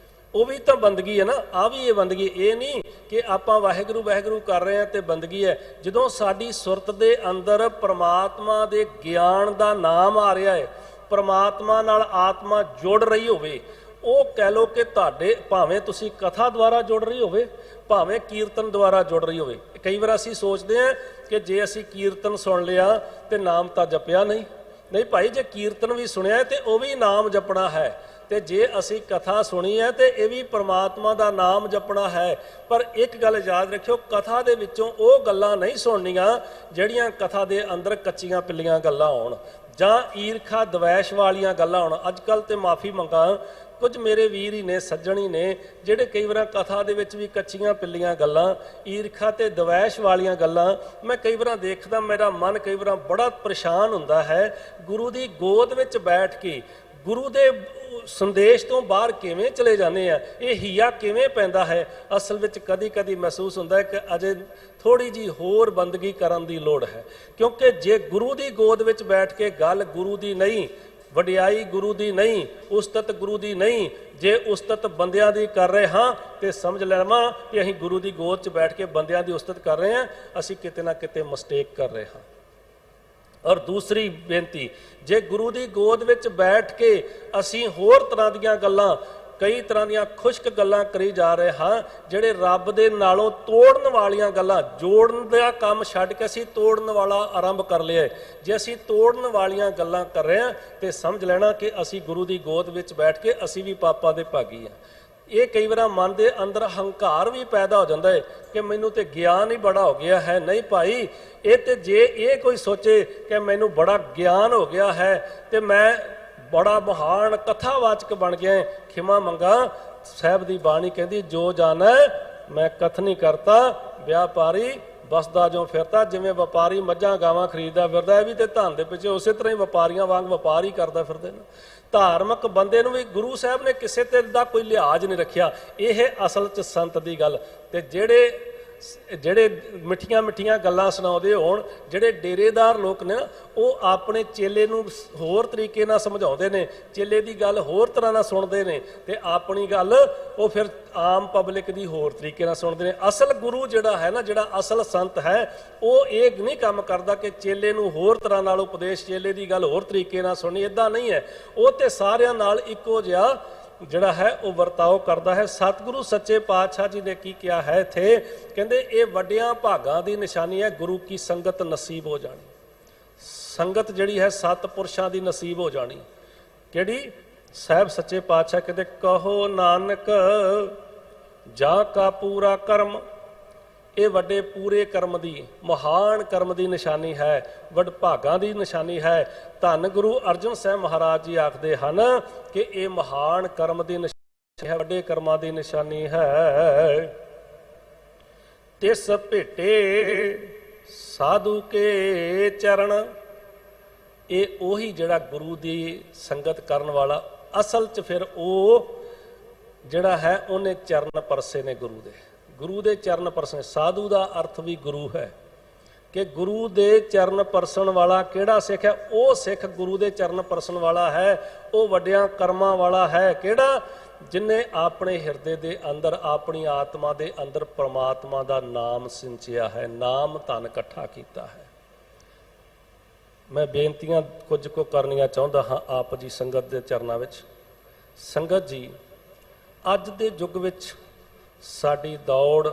ਉਹ ਵੀ ਤਾਂ ਬੰਦਗੀ ਹੈ ਨਾ। ਆ ਵੀ ਇਹ ਬੰਦਗੀ, ਇਹ ਨਹੀਂ ਕਿ ਆਪਾਂ ਵਾਹਿਗੁਰੂ ਵਾਹਿਗੁਰੂ ਕਰ ਰਹੇ ਹਾਂ ਤੇ ਬੰਦਗੀ ਹੈ। ਜਦੋਂ ਸਾਡੀ ਸੁਰਤ ਦੇ ਅੰਦਰ ਪ੍ਰਮਾਤਮਾ ਦੇ ਗਿਆਨ ਦਾ ਨਾਮ ਆ ਰਿਹਾ ਹੈ, ਪ੍ਰਮਾਤਮਾ ਨਾਲ ਆਤਮਾ ਜੁੜ ਰਹੀ ਹੋਵੇ, ਉਹ ਕਹਿ ਲਓ ਕਿ ਤੁਹਾਡੇ ਭਾਵੇਂ ਤੁਸੀਂ ਕਥਾ ਦੁਆਰਾ ਜੁੜ ਰਹੀ ਹੋਵੇ, ਭਾਵੇਂ ਕੀਰਤਨ ਦੁਆਰਾ ਜੁੜ ਰਹੀ ਹੋਵੇ। ਕਈ ਵਾਰ ਅਸੀਂ ਸੋਚਦੇ ਹਾਂ ਕਿ ਜੇ ਅਸੀਂ ਕੀਰਤਨ ਸੁਣ ਲਿਆ ਤੇ ਨਾਮ ਤਾਂ ਜਪਿਆ ਨਹੀਂ। ਨਹੀਂ ਭਾਈ, ਜੇ ਕੀਰਤਨ ਵੀ ਸੁਣਿਆ ਤੇ ਉਹ ਵੀ ਨਾਮ ਜਪਣਾ ਹੈ, ਤੇ ਜੇ ਅਸੀਂ ਕਥਾ ਸੁਣੀ ਹੈ ਤੇ ਇਹ ਵੀ ਪਰਮਾਤਮਾ ਦਾ ਨਾਮ ਜਪਣਾ ਹੈ। ਪਰ ਇੱਕ ਗੱਲ ਯਾਦ ਰੱਖਿਓ, ਕਥਾ ਦੇ ਵਿੱਚੋਂ ਉਹ ਗੱਲਾਂ ਨਹੀਂ ਸੁਣਨੀਆਂ ਜਿਹੜੀਆਂ ਕਥਾ ਦੇ ਅੰਦਰ ਕੱਚੀਆਂ ਪਿੱਲੀਆਂ ਗੱਲਾਂ ਹੋਣ, ਜਾਂ ਈਰਖਾ ਦਵੈਸ਼ ਵਾਲੀਆਂ ਗੱਲਾਂ ਹੋਣ। ਅੱਜ ਕੱਲ੍ਹ ਤੇ ਮਾਫੀ ਮੰਗਾ, ਕੁਝ ਮੇਰੇ ਵੀਰ ਹੀ ਨੇ, ਸੱਜਣ ਹੀ ਨੇ, ਜਿਹੜੇ ਕਈ ਵਾਰ ਕਥਾ ਦੇ ਵਿੱਚ ਵੀ ਕੱਚੀਆਂ ਪਿੱਲੀਆਂ ਗੱਲਾਂ, ਈਰਖਾ ਤੇ ਦਵੈਸ਼ ਵਾਲੀਆਂ ਗੱਲਾਂ ਮੈਂ ਕਈ ਵਾਰ ਦੇਖਦਾ, ਮੇਰਾ ਮਨ ਕਈ ਵਾਰ ਬੜਾ ਪਰੇਸ਼ਾਨ ਹੁੰਦਾ ਹੈ। ਗੁਰੂ ਦੀ ਗੋਦ ਵਿੱਚ ਬੈਠ ਕੇ ਗੁਰੂ ਦੇ ਸੰਦੇਸ਼ ਤੋਂ ਬਾਹਰ ਕਿਵੇਂ ਚਲੇ ਜਾਂਦੇ ਆ, ਇਹ ਹੀਆ ਕਿਵੇਂ ਪੈਂਦਾ ਹੈ। ਅਸਲ ਵਿੱਚ ਕਦੀ ਕਦੀ ਮਹਿਸੂਸ ਹੁੰਦਾ ਹੈ ਕਿ ਅਜੇ ਥੋੜੀ ਜੀ ਹੋਰ ਬੰਦਗੀ ਕਰਨ ਦੀ ਲੋੜ ਹੈ। ਕਿਉਂਕਿ ਜੇ ਗੁਰੂ ਦੀ ਗੋਦ ਵਿੱਚ ਬੈਠ ਕੇ ਗੱਲ ਗੁਰੂ ਦੀ ਨਹੀਂ, ਵਡਿਆਈ ਗੁਰੂ ਦੀ ਨਹੀਂ, ਉਸਤਤ ਗੁਰੂ ਦੀ ਨਹੀਂ, ਜੇ ਉਸਤਤ ਬੰਦਿਆਂ ਦੀ ਕਰ ਰਹੇ ਹਾਂ ਤੇ ਸਮਝ ਲੈਣਾ ਕਿ ਅਸੀਂ ਗੁਰੂ ਦੀ ਗੋਦ 'ਚ ਬੈਠ ਕੇ ਬੰਦਿਆਂ ਦੀ ਉਸਤਤ ਕਰ ਰਹੇ ਹਾਂ, ਅਸੀਂ ਕਿਤੇ ਨਾ ਕਿਤੇ ਮਿਸਟੇਕ ਕਰ ਰਹੇ ਹਾਂ। ਔਰ ਦੂਸਰੀ ਬੇਨਤੀ, ਜੇ ਗੁਰੂ ਦੀ ਗੋਦ ਵਿੱਚ ਬੈਠ ਕੇ ਅਸੀਂ ਹੋਰ ਤਰ੍ਹਾਂ ਦੀਆਂ ਗੱਲਾਂ, ਕਈ ਤਰ੍ਹਾਂ ਦੀਆਂ ਖੁਸ਼ਕ ਗੱਲਾਂ ਕਰੀ ਜਾ ਰਹੇ ਹਾਂ, ਜਿਹੜੇ ਰੱਬ ਦੇ ਨਾਲੋਂ ਤੋੜਨ ਵਾਲੀਆਂ ਗੱਲਾਂ, ਜੋੜਨ ਦਾ ਕੰਮ ਛੱਡ ਕੇ ਅਸੀਂ ਤੋੜਨ ਵਾਲਾ ਆਰੰਭ ਕਰ ਲਿਆ। ਜੇ ਅਸੀਂ ਤੋੜਨ ਵਾਲੀਆਂ ਗੱਲਾਂ ਕਰ ਰਹੇ ਹਾਂ ਤੇ ਸਮਝ ਲੈਣਾ ਕਿ ਅਸੀਂ ਗੁਰੂ ਦੀ ਗੋਦ ਵਿੱਚ ਬੈਠ ਕੇ ਅਸੀਂ ਵੀ ਪਾਪਾਂ ਦੇ ਭਾਗੀ ਹਾਂ। ਇਹ ਕਈ ਵਾਰ ਮਨ ਦੇ ਅੰਦਰ ਹੰਕਾਰ ਵੀ ਪੈਦਾ ਹੋ ਜਾਂਦਾ ਹੈ ਕਿ ਮੈਨੂੰ ਤੇ ਗਿਆਨ ਹੀ ਬੜਾ ਹੋ ਗਿਆ ਹੈ। ਨਹੀਂ ਭਾਈ, ਇਹ ਤੇ ਜੇ ਇਹ ਕੋਈ ਸੋਚੇ ਕਿ ਮੈਨੂੰ ਬੜਾ ਗਿਆਨ ਹੋ ਗਿਆ ਹੈ ਤੇ ਮੈਂ ਬੜਾ ਮਹਾਨ ਕਥਾਵਾਚਕ ਬਣ ਗਿਆ, ਖਿਮਾ ਮੰਗਾ। ਸਾਹਿਬ ਦੀ ਬਾਣੀ ਕਹਿੰਦੀ, ਜੋ ਜਾਣੈ ਮੈਂ ਕਥ ਨਹੀਂ ਕਰਤਾ, ਵਿਆਪਾਰੀ ਬਸਦਾ ਜੋ ਫਿਰਦਾ। ਜਿਵੇਂ ਵਪਾਰੀ ਮੱਝਾਂ ਗਾਵਾਂ ਖਰੀਦਦਾ ਫਿਰਦਾ, ਇਹ ਵੀ ਤੇ ਧਨ ਦੇ ਪਿੱਛੇ ਉਸੇ ਤਰ੍ਹਾਂ ਹੀ ਵਪਾਰੀਆਂ ਵਾਂਗ ਵਪਾਰ ਹੀ ਕਰਦਾ ਫਿਰਦੇ ਨੇ। ਧਾਰਮਿਕ ਬੰਦੇ ਨੂੰ ਵੀ ਗੁਰੂ ਸਾਹਿਬ ਨੇ ਕਿਸੇ ਤੇ ਦਾ ਕੋਈ ਲਿਹਾਜ਼ ਨਹੀਂ ਰੱਖਿਆ। ਇਹ ਅਸਲ 'ਚ ਸੰਤ ਦੀ ਗੱਲ। ਤੇ ਜਿਹੜੇ ਜਿਹੜੇ ਮਿੱਠੀਆਂ ਮਿੱਠੀਆਂ ਗੱਲਾਂ ਸੁਣਾਉਂਦੇ ਹੋਣ, ਜਿਹੜੇ ਡੇਰੇਦਾਰ ਲੋਕ ਨੇ ਉਹ ਆਪਣੇ ਚੇਲੇ ਨੂੰ ਹੋਰ ਤਰੀਕੇ ਨਾਲ ਸਮਝਾਉਂਦੇ ਨੇ, ਚੇਲੇ ਦੀ ਗੱਲ ਹੋਰ ਤਰ੍ਹਾਂ ਨਾਲ ਸੁਣਦੇ ਨੇ ਤੇ ਆਪਣੀ ਗੱਲ ਉਹ ਫਿਰ ਆਮ ਪਬਲਿਕ ਦੀ ਹੋਰ ਤਰੀਕੇ ਨਾਲ ਸੁਣਦੇ ਨੇ। ਅਸਲ ਗੁਰੂ ਜਿਹੜਾ ਹੈ ਨਾ, ਜਿਹੜਾ ਅਸਲ ਸੰਤ ਹੈ, ਉਹ ਇਹ ਨਹੀਂ ਕੰਮ ਕਰਦਾ ਕਿ ਚੇਲੇ ਨੂੰ ਹੋਰ ਤਰ੍ਹਾਂ ਨਾਲ ਉਪਦੇਸ਼, ਚੇਲੇ ਦੀ ਗੱਲ ਹੋਰ ਤਰੀਕੇ ਨਾਲ ਸੁਣਨੀ, ਇਦਾਂ ਨਹੀਂ ਹੈ। ਉਹ ਤੇ ਸਾਰਿਆਂ ਨਾਲ ਇੱਕੋ ਜਿਹਾ ਜਿਹੜਾ ਹੈ ਉਹ ਵਰਤਾਓ ਕਰਦਾ ਹੈ। ਸਤਿਗੁਰੂ ਸੱਚੇ ਪਾਤਸ਼ਾਹ ਜੀ ਨੇ ਕੀ ਕਿਹਾ ਹੈ ਇੱਥੇ, ਕਹਿੰਦੇ ਇਹ ਵੱਡਿਆਂ ਭਾਗਾਂ ਦੀ ਨਿਸ਼ਾਨੀ ਹੈ ਗੁਰੂ ਕੀ ਸੰਗਤ ਨਸੀਬ ਹੋ ਜਾਣੀ। ਸੰਗਤ ਜਿਹੜੀ ਹੈ ਸਤਿਪੁਰਸ਼ਾਂ ਦੀ ਨਸੀਬ ਹੋ ਜਾਣੀ। ਕਿਹੜੀ? ਸਾਹਿਬ ਸੱਚੇ ਪਾਤਸ਼ਾਹ ਕਹਿੰਦੇ ਕਹੋ ਨਾਨਕ ਜਾ ਕਾ ਪੂਰਾ ਕਰਮ, ਇਹ ਵੱਡੇ ਪੂਰੇ ਕਰਮ ਦੀ, ਮਹਾਨ ਕਰਮ ਦੀ ਨਿਸ਼ਾਨੀ ਹੈ, ਵਡਭਾਗਾਂ ਦੀ ਨਿਸ਼ਾਨੀ ਹੈ। ਧੰਨ ਗੁਰੂ ਅਰਜਨ ਸਾਹਿਬ ਮਹਾਰਾਜ ਜੀ ਆਖਦੇ ਹਨ ਕਿ ਇਹ ਮਹਾਨ ਕਰਮ ਦੀ ਨਿਸ਼ਾਨੀ ਹੈ, ਵੱਡੇ ਕਰਮਾਂ ਦੀ ਨਿਸ਼ਾਨੀ ਹੈ। ਤਿਸ ਭੇਟੇ ਸਾਧੂ ਕੇ ਚਰਨ, ਇਹ ਉਹੀ ਜਿਹੜਾ ਗੁਰੂ ਦੀ ਸੰਗਤ ਕਰਨ ਵਾਲਾ, ਅਸਲ 'ਚ ਫਿਰ ਉਹ ਜਿਹੜਾ ਹੈ ਉਹਨੇ ਚਰਨ ਪਰਸੇ ਨੇ ਗੁਰੂ ਦੇ, ਗੁਰੂ ਦੇ ਚਰਨ ਪਰਸਣ। ਸਾਧੂ ਦਾ ਅਰਥ ਵੀ ਗੁਰੂ ਹੈ ਕਿ ਗੁਰੂ ਦੇ ਚਰਨ ਪਰਸਣ ਵਾਲਾ ਕਿਹੜਾ ਸਿੱਖ ਹੈ? ਉਹ ਸਿੱਖ ਗੁਰੂ ਦੇ ਚਰਨ ਪਰਸਣ ਵਾਲਾ ਹੈ, ਉਹ ਵੱਡਿਆਂ ਕਰਮਾਂ ਵਾਲਾ ਹੈ। ਕਿਹੜਾ? ਜਿਨੇ ਆਪਣੇ ਹਿਰਦੇ ਦੇ ਅੰਦਰ, ਆਪਣੀ ਆਤਮਾ ਦੇ ਅੰਦਰ ਪ੍ਰਮਾਤਮਾ ਦਾ ਨਾਮ ਸਿੰਚਿਆ ਹੈ, ਨਾਮ ਧਨ ਇਕੱਠਾ ਕੀਤਾ ਹੈ। ਮੈਂ ਬੇਨਤੀਆਂ ਕੁਝ ਕੁ ਕਰਨੀਆਂ ਚਾਹੁੰਦਾ ਹਾਂ ਆਪ ਜੀ ਸੰਗਤ ਦੇ ਚਰਨਾਂ ਵਿੱਚ। ਸੰਗਤ ਜੀ, ਅੱਜ ਦੇ ਯੁੱਗ ਵਿੱਚ ਸਾਡੀ ਦੌੜ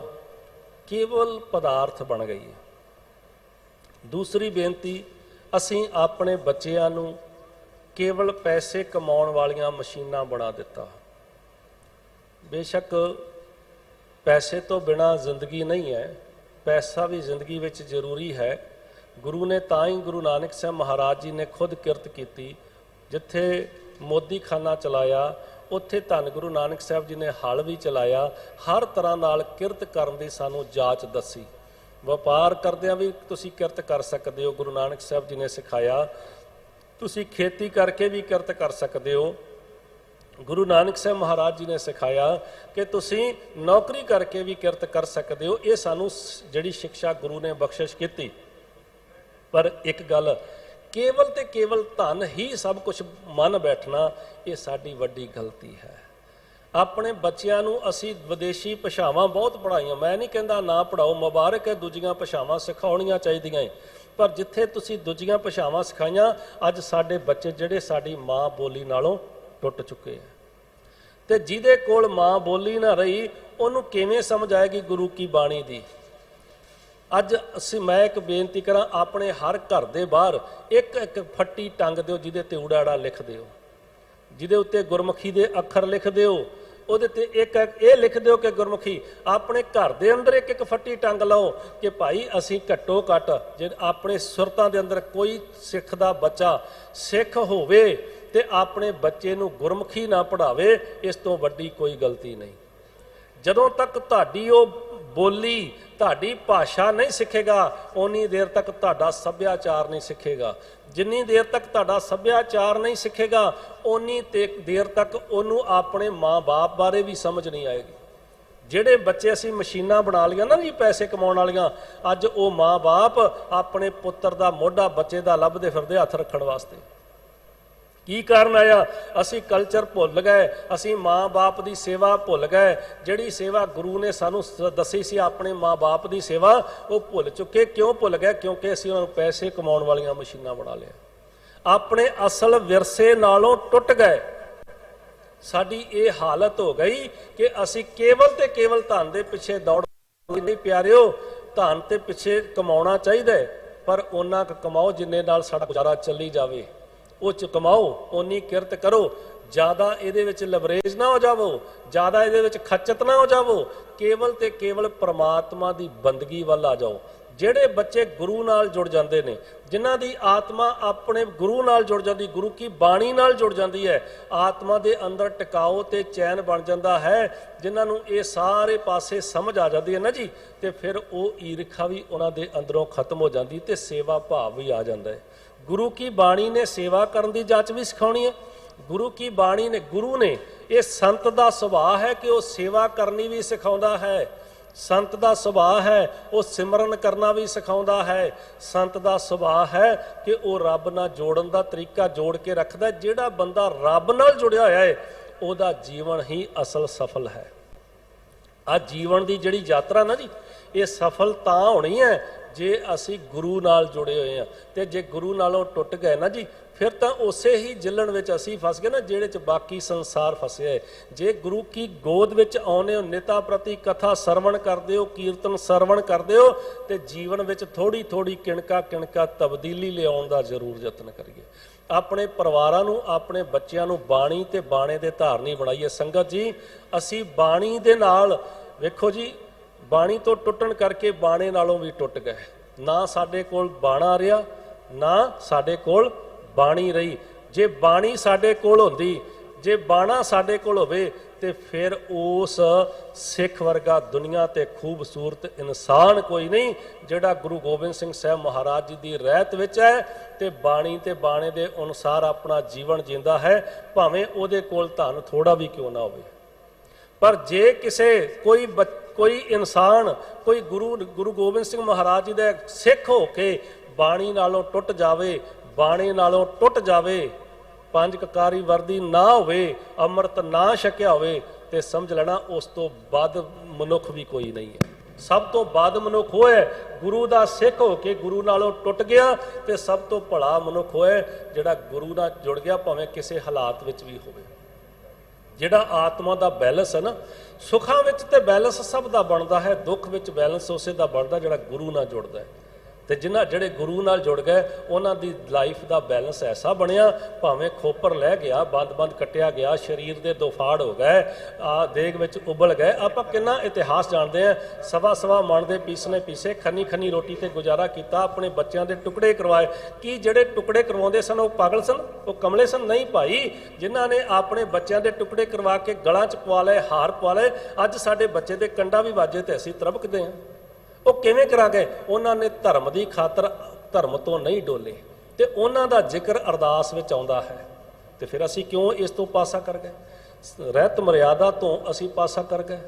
ਕੇਵਲ ਪਦਾਰਥ ਬਣ ਗਈ ਹੈ। ਦੂਸਰੀ ਬੇਨਤੀ, ਅਸੀਂ ਆਪਣੇ ਬੱਚਿਆਂ ਨੂੰ ਕੇਵਲ ਪੈਸੇ ਕਮਾਉਣ ਵਾਲੀਆਂ ਮਸ਼ੀਨਾਂ ਬਣਾ ਦਿੱਤਾ। ਬੇਸ਼ੱਕ ਪੈਸੇ ਤੋਂ ਬਿਨਾਂ ਜ਼ਿੰਦਗੀ ਨਹੀਂ ਹੈ, ਪੈਸਾ ਵੀ ਜ਼ਿੰਦਗੀ ਵਿੱਚ ਜ਼ਰੂਰੀ ਹੈ। ਗੁਰੂ ਨੇ ਤਾਂ ਹੀ, ਗੁਰੂ ਨਾਨਕ ਸਾਹਿਬ ਮਹਾਰਾਜ ਜੀ ਨੇ ਖੁਦ ਕਿਰਤ ਕੀਤੀ। ਜਿੱਥੇ ਮੋਦੀਖਾਨਾ ਚਲਾਇਆ ਉੱਥੇ ਧੰਨ ਗੁਰੂ ਨਾਨਕ ਸਾਹਿਬ ਜੀ ਨੇ ਹਲ ਵੀ ਚਲਾਇਆ। ਹਰ ਤਰ੍ਹਾਂ ਨਾਲ ਕਿਰਤ ਕਰਨ ਦੀ ਸਾਨੂੰ ਜਾਚ ਦੱਸੀ। ਵਪਾਰ ਕਰਦਿਆਂ ਵੀ ਤੁਸੀਂ ਕਿਰਤ ਕਰ ਸਕਦੇ ਹੋ, ਗੁਰੂ ਨਾਨਕ ਸਾਹਿਬ ਜੀ ਨੇ ਸਿਖਾਇਆ। ਤੁਸੀਂ ਖੇਤੀ ਕਰਕੇ ਵੀ ਕਿਰਤ ਕਰ ਸਕਦੇ ਹੋ, ਗੁਰੂ ਨਾਨਕ ਸਾਹਿਬ ਮਹਾਰਾਜ ਜੀ ਨੇ ਸਿਖਾਇਆ ਕਿ ਤੁਸੀਂ ਨੌਕਰੀ ਕਰਕੇ ਵੀ ਕਿਰਤ ਕਰ ਸਕਦੇ ਹੋ। ਇਹ ਸਾਨੂੰ ਜਿਹੜੀ ਸਿੱਖਿਆ ਗੁਰੂ ਨੇ ਬਖਸ਼ਿਸ਼ ਕੀਤੀ। ਪਰ ਇੱਕ ਗੱਲ, ਕੇਵਲ ਤੇ ਕੇਵਲ ਧਨ ਹੀ ਸਭ ਕੁਝ ਮੰਨ ਬੈਠਣਾ, ਇਹ ਸਾਡੀ ਵੱਡੀ ਗਲਤੀ ਹੈ। ਆਪਣੇ ਬੱਚਿਆਂ ਨੂੰ ਅਸੀਂ ਵਿਦੇਸ਼ੀ ਭਾਸ਼ਾਵਾਂ ਬਹੁਤ ਪੜ੍ਹਾਈਆਂ, ਮੈਂ ਨਹੀਂ ਕਹਿੰਦਾ ਨਾ ਪੜ੍ਹਾਓ, ਮੁਬਾਰਕ ਹੈ, ਦੂਜੀਆਂ ਭਾਸ਼ਾਵਾਂ ਸਿਖਾਉਣੀਆਂ ਚਾਹੀਦੀਆਂ ਹੈ। ਪਰ ਜਿੱਥੇ ਤੁਸੀਂ ਦੂਜੀਆਂ ਭਾਸ਼ਾਵਾਂ ਸਿਖਾਈਆਂ, ਅੱਜ ਸਾਡੇ ਬੱਚੇ ਜਿਹੜੇ ਸਾਡੀ ਮਾਂ ਬੋਲੀ ਨਾਲੋਂ ਟੁੱਟ ਚੁੱਕੇ ਹੈ। ਤੇ ਜਿਹਦੇ ਕੋਲ ਮਾਂ ਬੋਲੀ ਨਾ ਰਹੀ, ਉਹਨੂੰ ਕਿਵੇਂ ਸਮਝ ਆਏਗੀ ਗੁਰੂ ਕੀ ਬਾਣੀ ਦੀ? ਅੱਜ ਮੈਂ ਇੱਕ ਬੇਨਤੀ ਕਰਾਂ, ਆਪਣੇ ਹਰ ਘਰ ਦੇ ਬਾਹਰ ਇੱਕ ਇੱਕ ਫੱਟੀ ਟੰਗ ਦਿਓ ਜਿਹਦੇ ਤੇ ਊੜਾੜਾ ਲਿਖ ਦਿਓ, ਜਿਹਦੇ ਉੱਤੇ ਗੁਰਮੁਖੀ ਦੇ ਅੱਖਰ ਲਿਖ ਦਿਓ, ਉਹਦੇ ਤੇ ਇੱਕ ਇਹ ਲਿਖ ਦਿਓ ਕਿ ਗੁਰਮੁਖੀ। ਆਪਣੇ ਘਰ ਦੇ ਅੰਦਰ ਇੱਕ ਇੱਕ ਫੱਟੀ ਟੰਗ ਲਓ ਕਿ ਭਾਈ ਅਸੀਂ ਘੱਟੋ ਘੱਟ ਜੇ ਆਪਣੇ ਸੁਰਤਾਂ ਦੇ ਅੰਦਰ ਕੋਈ ਸਿੱਖ ਦਾ ਬੱਚਾ ਸਿੱਖ ਹੋਵੇ ਤੇ ਆਪਣੇ ਬੱਚੇ ਨੂੰ ਗੁਰਮੁਖੀ ਨਾ ਪੜ੍ਹਾਵੇ, ਇਸ ਤੋਂ ਵੱਡੀ ਕੋਈ ਗਲਤੀ ਨਹੀਂ। ਜਦੋਂ ਤੱਕ ਤੁਹਾਡੀ ਉਹ ਬੋਲੀ, ਤੁਹਾਡੀ ਭਾਸ਼ਾ ਨਹੀਂ ਸਿੱਖੇਗਾ, ਓਨੀ ਦੇਰ ਤੱਕ ਤੁਹਾਡਾ ਸੱਭਿਆਚਾਰ ਨਹੀਂ ਸਿੱਖੇਗਾ। ਜਿੰਨੀ ਦੇਰ ਤੱਕ ਤੁਹਾਡਾ ਸੱਭਿਆਚਾਰ ਨਹੀਂ ਸਿੱਖੇਗਾ, ਓਨੀ ਦੇਰ ਤੱਕ ਉਹਨੂੰ ਆਪਣੇ ਮਾਂ-ਬਾਪ ਬਾਰੇ ਵੀ ਸਮਝ ਨਹੀਂ ਆਏਗੀ। ਜਿਹੜੇ ਬੱਚੇ ਅਸੀਂ ਮਸ਼ੀਨਾਂ ਬਣਾ ਲਈਆਂ ਨਾ ਜੀ ਪੈਸੇ ਕਮਾਉਣ ਵਾਲੀਆਂ, ਅੱਜ ਉਹ ਮਾਂ-ਬਾਪ ਆਪਣੇ ਪੁੱਤਰ ਦਾ ਮੋਢਾ ਬੱਚੇ ਦਾ ਲੱਭਦੇ ਫਿਰਦੇ ਹੱਥ ਰੱਖਣ ਵਾਸਤੇ। ਕੀ ਕਾਰਨ ਆਇਆ? ਅਸੀਂ ਕਲਚਰ ਭੁੱਲ ਗਏ, ਅਸੀਂ ਮਾਂ-ਬਾਪ ਦੀ ਸੇਵਾ ਭੁੱਲ ਗਏ। ਜਿਹੜੀ ਸੇਵਾ ਗੁਰੂ ਨੇ ਸਾਨੂੰ ਦੱਸੀ ਸੀ, ਆਪਣੇ ਮਾਂ-ਬਾਪ ਦੀ ਸੇਵਾ, ਉਹ ਭੁੱਲ ਚੁੱਕੇ। ਕਿਉਂ ਭੁੱਲ ਗਏ? ਕਿਉਂਕਿ ਅਸੀਂ ਉਹਨਾਂ ਨੂੰ ਪੈਸੇ ਕਮਾਉਣ ਵਾਲੀਆਂ ਮਸ਼ੀਨਾਂ ਬਣਾ ਲਿਆ। ਆਪਣੇ ਅਸਲ ਵਿਰਸੇ ਨਾਲੋਂ ਟੁੱਟ ਗਏ। ਸਾਡੀ ਇਹ ਹਾਲਤ ਹੋ ਗਈ ਕਿ ਅਸੀਂ ਕੇਵਲ ਤੇ ਕੇਵਲ ਧਨ ਦੇ ਪਿੱਛੇ ਦੌੜ। ਨਹੀਂ ਪਿਆਰਿਓ, ਧਨ ਤੇ ਪਿੱਛੇ ਕਮਾਉਣਾ ਚਾਹੀਦਾ, ਪਰ ਓਨਾ ਕੁ ਕਮਾਓ ਜਿੰਨੇ ਨਾਲ ਸਾਡਾ ਗੁਜ਼ਾਰਾ ਚੱਲੀ ਜਾਵੇ। ਉਹ 'ਚ ਕਮਾਓ, ਓਨੀ ਕਿਰਤ ਕਰੋ। ਜ਼ਿਆਦਾ ਇਹਦੇ ਵਿੱਚ ਲਵਰੇਜ ਨਾ ਹੋ ਜਾਵੋ, ਜ਼ਿਆਦਾ ਇਹਦੇ ਵਿੱਚ ਖੱਚਤ ਨਾ ਹੋ ਜਾਵੋ। ਕੇਵਲ ਤੇ ਕੇਵਲ ਪ੍ਰਮਾਤਮਾ ਦੀ ਬੰਦਗੀ ਵੱਲ ਆ ਜਾਓ। ਜਿਹੜੇ ਬੱਚੇ ਗੁਰੂ ਨਾਲ ਜੁੜ ਜਾਂਦੇ ਨੇ, ਜਿਨ੍ਹਾਂ ਦੀ ਆਤਮਾ ਆਪਣੇ ਗੁਰੂ ਨਾਲ ਜੁੜ ਜਾਂਦੀ, ਗੁਰੂ ਕੀ ਬਾਣੀ ਨਾਲ ਜੁੜ ਜਾਂਦੀ ਹੈ, ਆਤਮਾ ਦੇ ਅੰਦਰ ਟਿਕਾਓ ਤੇ ਚੈਨ ਬਣ ਜਾਂਦਾ ਹੈ। ਜਿਨ੍ਹਾਂ ਨੂੰ ਇਹ ਸਾਰੇ ਪਾਸੇ ਸਮਝ ਆ ਜਾਂਦੀ ਹੈ ਨਾ ਜੀ, ਤੇ ਫਿਰ ਉਹ ਈਰਖਾ ਵੀ ਉਹਨਾਂ ਦੇ ਅੰਦਰੋਂ ਖਤਮ ਹੋ ਜਾਂਦੀ ਤੇ ਸੇਵਾ ਭਾਵ ਵੀ ਆ ਜਾਂਦਾ ਹੈ। ਗੁਰੂ ਕੀ ਬਾਣੀ ਨੇ ਸੇਵਾ ਕਰਨ ਦੀ ਜਾਚ ਵੀ ਸਿਖਾਉਣੀ ਹੈ। ਗੁਰੂ ਕੀ ਬਾਣੀ ਨੇ, ਗੁਰੂ ਨੇ, ਇਹ ਸੰਤ ਦਾ ਸੁਭਾਅ ਹੈ ਕਿ ਉਹ ਸੇਵਾ ਕਰਨੀ ਵੀ ਸਿਖਾਉਂਦਾ ਹੈ। ਸੰਤ ਦਾ ਸੁਭਾਅ ਹੈ ਉਹ ਸਿਮਰਨ ਕਰਨਾ ਵੀ ਸਿਖਾਉਂਦਾ ਹੈ। ਸੰਤ ਦਾ ਸੁਭਾਅ ਹੈ ਕਿ ਉਹ ਰੱਬ ਨਾਲ ਜੋੜਨ ਦਾ ਤਰੀਕਾ ਜੋੜ ਕੇ ਰੱਖਦਾ। ਜਿਹੜਾ ਬੰਦਾ ਰੱਬ ਨਾਲ ਜੁੜਿਆ ਹੋਇਆ ਹੈ ਉਹਦਾ ਜੀਵਨ ਹੀ ਅਸਲ ਸਫਲ ਹੈ। ਆ ਜੀਵਨ ਦੀ ਜਿਹੜੀ ਯਾਤਰਾ ਨਾ ਜੀ, ਇਹ ਸਫਲ ਤਾਂ ਹੋਣੀ ਹੈ ਜੇ ਅਸੀਂ ਗੁਰੂ ਨਾਲ ਜੁੜੇ ਹੋਏ ਹਾਂ। ਤੇ ਜੇ ਗੁਰੂ ਨਾਲੋਂ ਟੁੱਟ ਗਏ ਨਾ ਜੀ, ਫਿਰ ਤਾਂ ਉਸੇ ਹੀ ਜਿਲਣ ਵਿੱਚ ਅਸੀਂ ਫਸ ਗਏ ਨਾ ਜਿਹੜੇ 'ਚ ਬਾਕੀ ਸੰਸਾਰ ਫਸਿਆ ਹੈ। ਜੇ ਗੁਰੂ ਕੀ ਗੋਦ ਵਿੱਚ ਆਉਂਦੇ ਹੋ, ਨਿਤਾ ਪ੍ਰਤੀ ਕਥਾ ਸਰਵਣ ਕਰਦੇ ਹੋ, ਕੀਰਤਨ ਸਰਵਣ ਕਰਦੇ ਹੋ, ਤੇ ਜੀਵਨ ਵਿੱਚ ਥੋੜੀ ਥੋੜੀ ਕਿਣਕਾ ਕਿਣਕਾ ਤਬਦੀਲੀ ਲਿਆਉਣ ਦਾ ਜ਼ਰੂਰ ਯਤਨ ਕਰੀਏ। ਆਪਣੇ ਪਰਿਵਾਰਾਂ ਨੂੰ, ਆਪਣੇ ਬੱਚਿਆਂ ਨੂੰ ਬਾਣੀ ਤੇ ਬਾਣੇ ਦੇ ਧਾਰਨੀ ਬਣਾਈਏ। ਸੰਗਤ ਜੀ, ਅਸੀਂ ਬਾਣੀ ਦੇ ਨਾਲ, ਵੇਖੋ ਜੀ, ਬਾਣੀ ਤੋਂ ਟੁੱਟਣ ਕਰਕੇ ਬਾਣੇ ਨਾਲੋਂ ਵੀ ਟੁੱਟ ਗਏ। ਨਾ ਸਾਡੇ ਕੋਲ ਬਾਣਾ ਰਿਹਾ, ਨਾ ਸਾਡੇ ਕੋਲ ਬਾਣੀ ਰਹੀ। ਜੇ ਬਾਣੀ ਸਾਡੇ ਕੋਲ ਹੁੰਦੀ, ਜੇ ਬਾਣਾ ਸਾਡੇ ਕੋਲ ਹੋਵੇ, ਤੇ ਫਿਰ ਉਸ ਸਿੱਖ ਵਰਗਾ ਦੁਨੀਆ ਤੇ ਖੂਬਸੂਰਤ ਇਨਸਾਨ ਕੋਈ ਨਹੀਂ ਜਿਹੜਾ ਗੁਰੂ ਗੋਬਿੰਦ ਸਿੰਘ ਸਾਹਿਬ ਮਹਾਰਾਜ ਜੀ ਦੀ ਰਹਿਤ ਵਿੱਚ ਹੈ ਤੇ ਬਾਣੀ ਤੇ ਬਾਣੇ ਦੇ ਅਨੁਸਾਰ ਆਪਣਾ ਜੀਵਨ ਜਿੰਦਾ ਹੈ, ਭਾਵੇਂ ਉਹਦੇ ਕੋਲ ਧਨ ਥੋੜਾ ਵੀ ਕਿਉਂ ਨਾ ਹੋਵੇ। ਪਰ ਜੇ ਕਿਸੇ ਕੋਈ ਇਨਸਾਨ, ਕੋਈ ਗੁਰੂ ਗੋਬਿੰਦ ਸਿੰਘ ਮਹਾਰਾਜ ਜੀ ਦਾ ਸਿੱਖ ਹੋ ਕੇ ਬਾਣੀ ਨਾਲੋਂ ਟੁੱਟ ਜਾਵੇ, ਬਾਣੀ ਨਾਲੋਂ ਟੁੱਟ ਜਾਵੇ, ਪੰਜ ਕਕਾਰੀ ਵਰਦੀ ਨਾ ਹੋਵੇ, ਅੰਮ੍ਰਿਤ ਨਾ ਛਕਿਆ ਹੋਵੇ, ਤੇ ਸਮਝ ਲੈਣਾ ਉਸ ਤੋਂ ਵੱਧ ਮਨੁੱਖ ਵੀ ਕੋਈ ਨਹੀਂ ਹੈ। ਸਭ ਤੋਂ ਵੱਧ ਮਨੁੱਖ ਉਹ ਹੈ ਗੁਰੂ ਦਾ ਸਿੱਖ ਹੋ ਕੇ ਗੁਰੂ ਨਾਲੋਂ ਟੁੱਟ ਗਿਆ, ਤੇ ਸਭ ਤੋਂ ਭਲਾ ਮਨੁੱਖ ਉਹ ਹੈ ਜਿਹੜਾ ਗੁਰੂ ਨਾਲ ਜੁੜ ਗਿਆ, ਭਾਵੇਂ ਕਿਸੇ ਹਾਲਾਤ ਵਿੱਚ ਵੀ ਹੋਵੇ। ਜਿਹੜਾ ਆਤਮਾ ਦਾ ਬੈਲੈਂਸ ਹੈ ਨਾ, ਸੁੱਖਾਂ ਵਿੱਚ ਤੇ ਬੈਲੈਂਸ ਸਭ ਦਾ ਬਣਦਾ ਹੈ, ਦੁੱਖ ਵਿੱਚ ਬੈਲੈਂਸ ਉਸੇ ਦਾ ਬਣਦਾ ਜਿਹੜਾ ਗੁਰੂ ਨਾਲ ਜੁੜਦਾ ਹੈ। ਤੇ ਜਿਹੜੇ ਗੁਰੂ ਨਾਲ ਜੁੜ ਗਏ ਉਹਨਾਂ ਦੀ ਲਾਈਫ ਦਾ ਬੈਲੈਂਸ ਐਸਾ ਬਣਿਆ, ਭਾਵੇਂ ਖੋਪਰ ਲੈ ਗਿਆ, ਬੰਦ ਕੱਟਿਆ ਗਿਆ, ਸਰੀਰ ਦੇ ਦੋ ਫਾੜ ਹੋ ਗਏ, ਦੇਗ ਵਿੱਚ ਉਬਲ ਗਏ। ਆਪਾਂ ਕਿੰਨਾ ਇਤਿਹਾਸ ਜਾਣਦੇ ਹਾਂ। ਸਵਾ ਮਣ ਦੇ ਪੀਸਨੇ ਪੀਸੇ, ਖੰਨੀ ਰੋਟੀ ਤੇ ਗੁਜ਼ਾਰਾ ਕੀਤਾ, ਆਪਣੇ ਬੱਚਿਆਂ ਦੇ ਟੁਕੜੇ ਕਰਵਾਏ। ਕੀ ਜਿਹੜੇ ਟੁਕੜੇ ਕਰਵਾਉਂਦੇ ਸਨ ਉਹ ਪਾਗਲ ਸਨ, ਉਹ ਕਮਲੇ ਸਨ? ਨਹੀਂ ਭਾਈ। ਜਿਨ੍ਹਾਂ ਨੇ ਆਪਣੇ ਬੱਚਿਆਂ ਦੇ ਟੁਕੜੇ ਕਰਵਾ ਕੇ ਗਲਾਂ 'ਚ ਪਵਾ ਲਏ, ਹਾਰ ਪਵਾ ਲਏ, ਅੱਜ ਸਾਡੇ ਬੱਚੇ ਦੇ ਕੰਡਾ ਵੀ ਵਾਜੇ ਤੇ ਅਸੀਂ ਤਰਬਕਦੇ ਹਾਂ। ਉਹ ਕਿਵੇਂ ਕਰਾ ਗਏ? ਉਹਨਾਂ ਨੇ ਧਰਮ ਦੀ ਖਾਤਰ ਧਰਮ ਤੋਂ ਨਹੀਂ ਡੋਲੇ, ਤੇ ਉਹਨਾਂ ਦਾ ਜ਼ਿਕਰ ਅਰਦਾਸ ਵਿੱਚ ਆਉਂਦਾ ਹੈ। ਤੇ ਫਿਰ ਅਸੀਂ ਕਿਉਂ ਇਸ ਤੋਂ ਪਾਸਾ ਕਰ ਗਏ? ਰਹਿਤ ਮਰਿਆਦਾ ਤੋਂ ਅਸੀਂ ਪਾਸਾ ਕਰ ਗਏ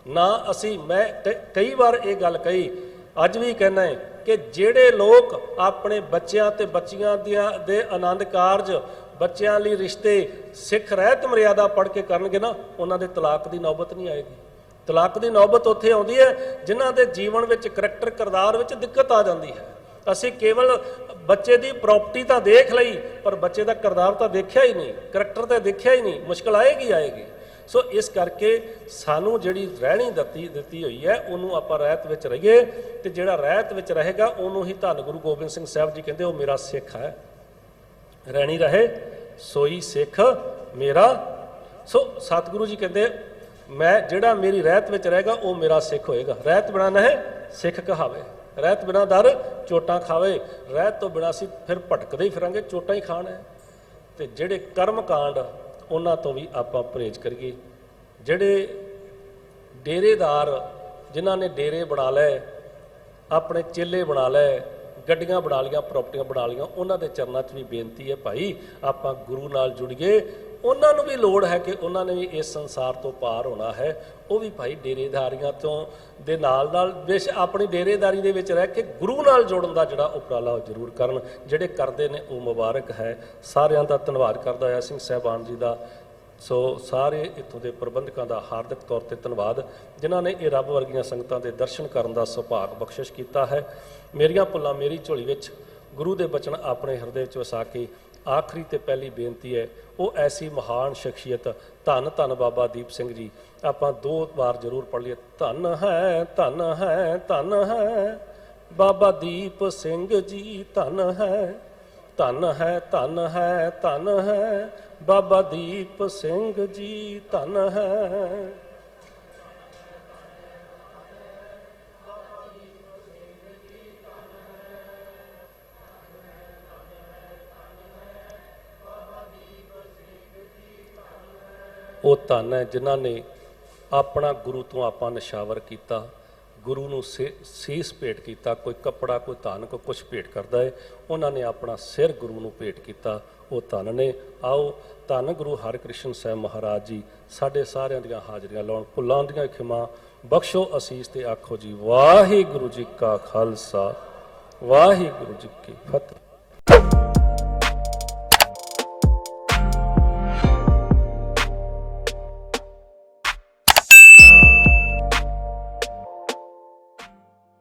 ਨਾ। ਮੈਂ ਕਈ ਵਾਰ ਇਹ ਗੱਲ ਕਹੀ, ਅੱਜ ਵੀ ਕਹਿਣਾ ਹੈ ਕਿ ਜਿਹੜੇ ਲੋਕ ਆਪਣੇ ਬੱਚਿਆਂ ਤੇ ਬੱਚੀਆਂ ਦੇ ਆਨੰਦ ਕਾਰਜ, ਬੱਚਿਆਂ ਲਈ ਰਿਸ਼ਤੇ ਸਿੱਖ ਰਹਿਤ ਮਰਿਆਦਾ ਪੜ੍ਹ ਕੇ ਕਰਨਗੇ ਨਾ, ਉਹਨਾਂ ਦੇ ਤਲਾਕ ਦੀ ਨੌਬਤ ਨਹੀਂ ਆਏਗੀ। ਤਲਾਕ ਦੀ ਨੌਬਤ ਉੱਥੇ ਆਉਂਦੀ ਹੈ ਜਿਨ੍ਹਾਂ ਦੇ ਜੀਵਨ ਵਿੱਚ ਕਰੈਕਟਰ, ਕਿਰਦਾਰ ਵਿੱਚ ਦਿੱਕਤ ਆ ਜਾਂਦੀ ਹੈ। ਅਸੀਂ ਕੇਵਲ ਬੱਚੇ ਦੀ ਪ੍ਰਾਪਰਟੀ ਤਾਂ ਦੇਖ ਲਈ, ਪਰ ਬੱਚੇ ਦਾ ਕਿਰਦਾਰ ਤਾਂ ਦੇਖਿਆ ਹੀ ਨਹੀਂ, ਕਰੈਕਟਰ ਤਾਂ ਦੇਖਿਆ ਹੀ ਨਹੀਂ। ਮੁਸ਼ਕਲ ਆਏਗੀ। ਸੋ ਇਸ ਕਰਕੇ ਸਾਨੂੰ ਜਿਹੜੀ ਰਹਿਣੀ ਦਿੱਤੀ ਹੋਈ ਹੈ ਉਹਨੂੰ ਆਪਾਂ ਰਹਿਤ ਵਿੱਚ ਰਹੀਏ, ਤੇ ਜਿਹੜਾ ਰਹਿਤ ਵਿੱਚ ਰਹੇਗਾ ਉਹਨੂੰ ਹੀ ਧੰਨ ਗੁਰੂ ਗੋਬਿੰਦ ਸਿੰਘ ਸਾਹਿਬ ਜੀ ਕਹਿੰਦੇ ਉਹ ਮੇਰਾ ਸਿੱਖ ਹੈ। ਰਹਿਣੀ ਰਹੇ ਸੋਈ ਸਿੱਖ ਮੇਰਾ। ਸੋ ਸਤਿਗੁਰੂ ਜੀ ਕਹਿੰਦੇ ਜਿਹੜਾ ਮੇਰੀ ਰਹਿਤ ਵਿੱਚ ਰਹੇਗਾ ਉਹ ਮੇਰਾ ਸਿੱਖ ਹੋਏਗਾ। ਰਹਿਤ ਬਿਨਾਂ ਨਾ ਹੈ ਸਿੱਖ ਕਹਾਵੇ, ਰਹਿਤ ਬਿਨਾਂ ਦਰ ਚੋਟਾਂ ਖਾਵੇ। ਰਹਿਤ ਤੋਂ ਬਿਨਾਂ ਅਸੀਂ ਫਿਰ ਭਟਕਦੇ ਹੀ ਫਿਰਾਂਗੇ, ਚੋਟਾਂ ਹੀ ਖਾਣ ਹੈ। ਤੇ ਜਿਹੜੇ ਕਰਮ ਕਾਂਡ ਉਹਨਾਂ ਤੋਂ ਵੀ ਆਪਾਂ ਪਰਹੇਜ਼ ਕਰੀਏ। ਜਿਹੜੇ ਡੇਰੇਦਾਰ, ਜਿਨ੍ਹਾਂ ਨੇ ਡੇਰੇ ਬਣਾ ਲਏ, ਆਪਣੇ ਚੇਲੇ ਬਣਾ ਲਏ, ਗੱਡੀਆਂ ਬਣਾ ਲਈਆਂ, ਪ੍ਰਾਪਰਟੀਆਂ ਬਣਾ ਲਈਆਂ, ਉਹਨਾਂ ਦੇ ਚਰਨਾਂ 'ਚ ਵੀ ਬੇਨਤੀ ਹੈ ਭਾਈ ਆਪਾਂ ਗੁਰੂ ਨਾਲ ਜੁੜੀਏ। ਉਹਨਾਂ ਨੂੰ ਵੀ ਲੋੜ ਹੈ ਕਿ ਉਹਨਾਂ ਨੇ ਵੀ ਇਸ ਸੰਸਾਰ ਤੋਂ ਪਾਰ ਹੋਣਾ ਹੈ। ਉਹ ਵੀ ਭਾਈ ਡੇਰੇਦਾਰੀਆਂ ਤੋਂ ਦੇ ਨਾਲ ਆਪਣੀ ਡੇਰੇਦਾਰੀ ਦੇ ਵਿੱਚ ਰਹਿ ਕੇ ਗੁਰੂ ਨਾਲ ਜੁੜਨ ਦਾ ਜਿਹੜਾ ਉਪਰਾਲਾ ਉਹ ਜ਼ਰੂਰ ਕਰਨ। ਜਿਹੜੇ ਕਰਦੇ ਨੇ ਉਹ ਮੁਬਾਰਕ ਹੈ। ਸਾਰਿਆਂ ਦਾ ਧੰਨਵਾਦ ਕਰਦਾ ਹੋਇਆ ਸਿੰਘ ਸਾਹਿਬਾਨ ਜੀ ਦਾ। ਸੋ ਸਾਰੇ ਇੱਥੋਂ ਦੇ ਪ੍ਰਬੰਧਕਾਂ ਦਾ ਹਾਰਦਿਕ ਤੌਰ 'ਤੇ ਧੰਨਵਾਦ, ਜਿਨ੍ਹਾਂ ਨੇ ਇਹ ਰੱਬ ਵਰਗੀਆਂ ਸੰਗਤਾਂ ਦੇ ਦਰਸ਼ਨ ਕਰਨ ਦਾ ਸੁਭਾਗ ਬਖਸ਼ਿਸ਼ ਕੀਤਾ ਹੈ। ਮੇਰੀਆਂ ਭੁੱਲਾਂ ਮੇਰੀ ਝੋਲੀ ਵਿੱਚ, ਗੁਰੂ ਦੇ ਬਚਨ ਆਪਣੇ ਹਿਰਦੇ ਵਿੱਚ ਵਸਾ ਕੇ ਆਖਰੀ ਤੇ ਪਹਿਲੀ ਬੇਨਤੀ ਹੈ, ਉਹ ਐਸੀ ਮਹਾਨ ਸ਼ਖਸੀਅਤ ਧੰਨ ਧੰਨ ਬਾਬਾ ਦੀਪ ਸਿੰਘ ਜੀ, ਆਪਾਂ 2 ਵਾਰ ਜ਼ਰੂਰ ਪੜ੍ਹ ਲਈਏ। ਧੰਨ ਹੈ ਧੰਨ ਹੈ ਧੰਨ ਹੈ ਬਾਬਾ ਦੀਪ ਸਿੰਘ ਜੀ, ਧੰਨ ਹੈ ਧੰਨ ਹੈ ਧੰਨ ਹੈ ਧੰਨ ਹੈ ਬਾਬਾ ਦੀਪ ਸਿੰਘ ਜੀ, ਧੰਨ ਹੈ। ਉਹ ਧੰਨ ਹੈ ਜਿਨ੍ਹਾਂ ਨੇ ਆਪਣਾ ਗੁਰੂ ਤੋਂ ਆਪਾਂ ਨਿਸ਼ਾਵਰ ਕੀਤਾ, ਗੁਰੂ ਨੂੰ ਸੀਸ ਭੇਟ ਕੀਤਾ, ਕੋਈ ਕੱਪੜਾ, ਕੋਈ ਧਨ, ਕੋਈ ਕੁਛ ਭੇਟ ਕਰਦਾ ਹੈ। ਉਹਨਾਂ ਨੇ ਆਪਣਾ ਸਿਰ ਗੁਰੂ ਨੂੰ ਭੇਟ ਕੀਤਾ, ਉਹ ਧਨ ਨੇ। ਆਓ ਧੰਨ ਗੁਰੂ ਹਰਿਕ੍ਰਿਸ਼ਨ ਸਾਹਿਬ ਮਹਾਰਾਜ ਜੀ ਸਾਡੇ ਸਾਰਿਆਂ ਦੀਆਂ ਹਾਜ਼ਰੀਆਂ ਲਾਉਣ। ਭੁੱਲਾਂ ਦੀਆਂ ਖਿਮਾ ਬਖਸ਼ੋ ਅਸੀਸ ਤੇ ਆਖੋ ਜੀ ਵਾਹਿਗੁਰੂ ਜੀ ਕਾ ਖਾਲਸਾ ਵਾਹਿਗੁਰੂ ਜੀ ਕੀ ਫਤਿਹ।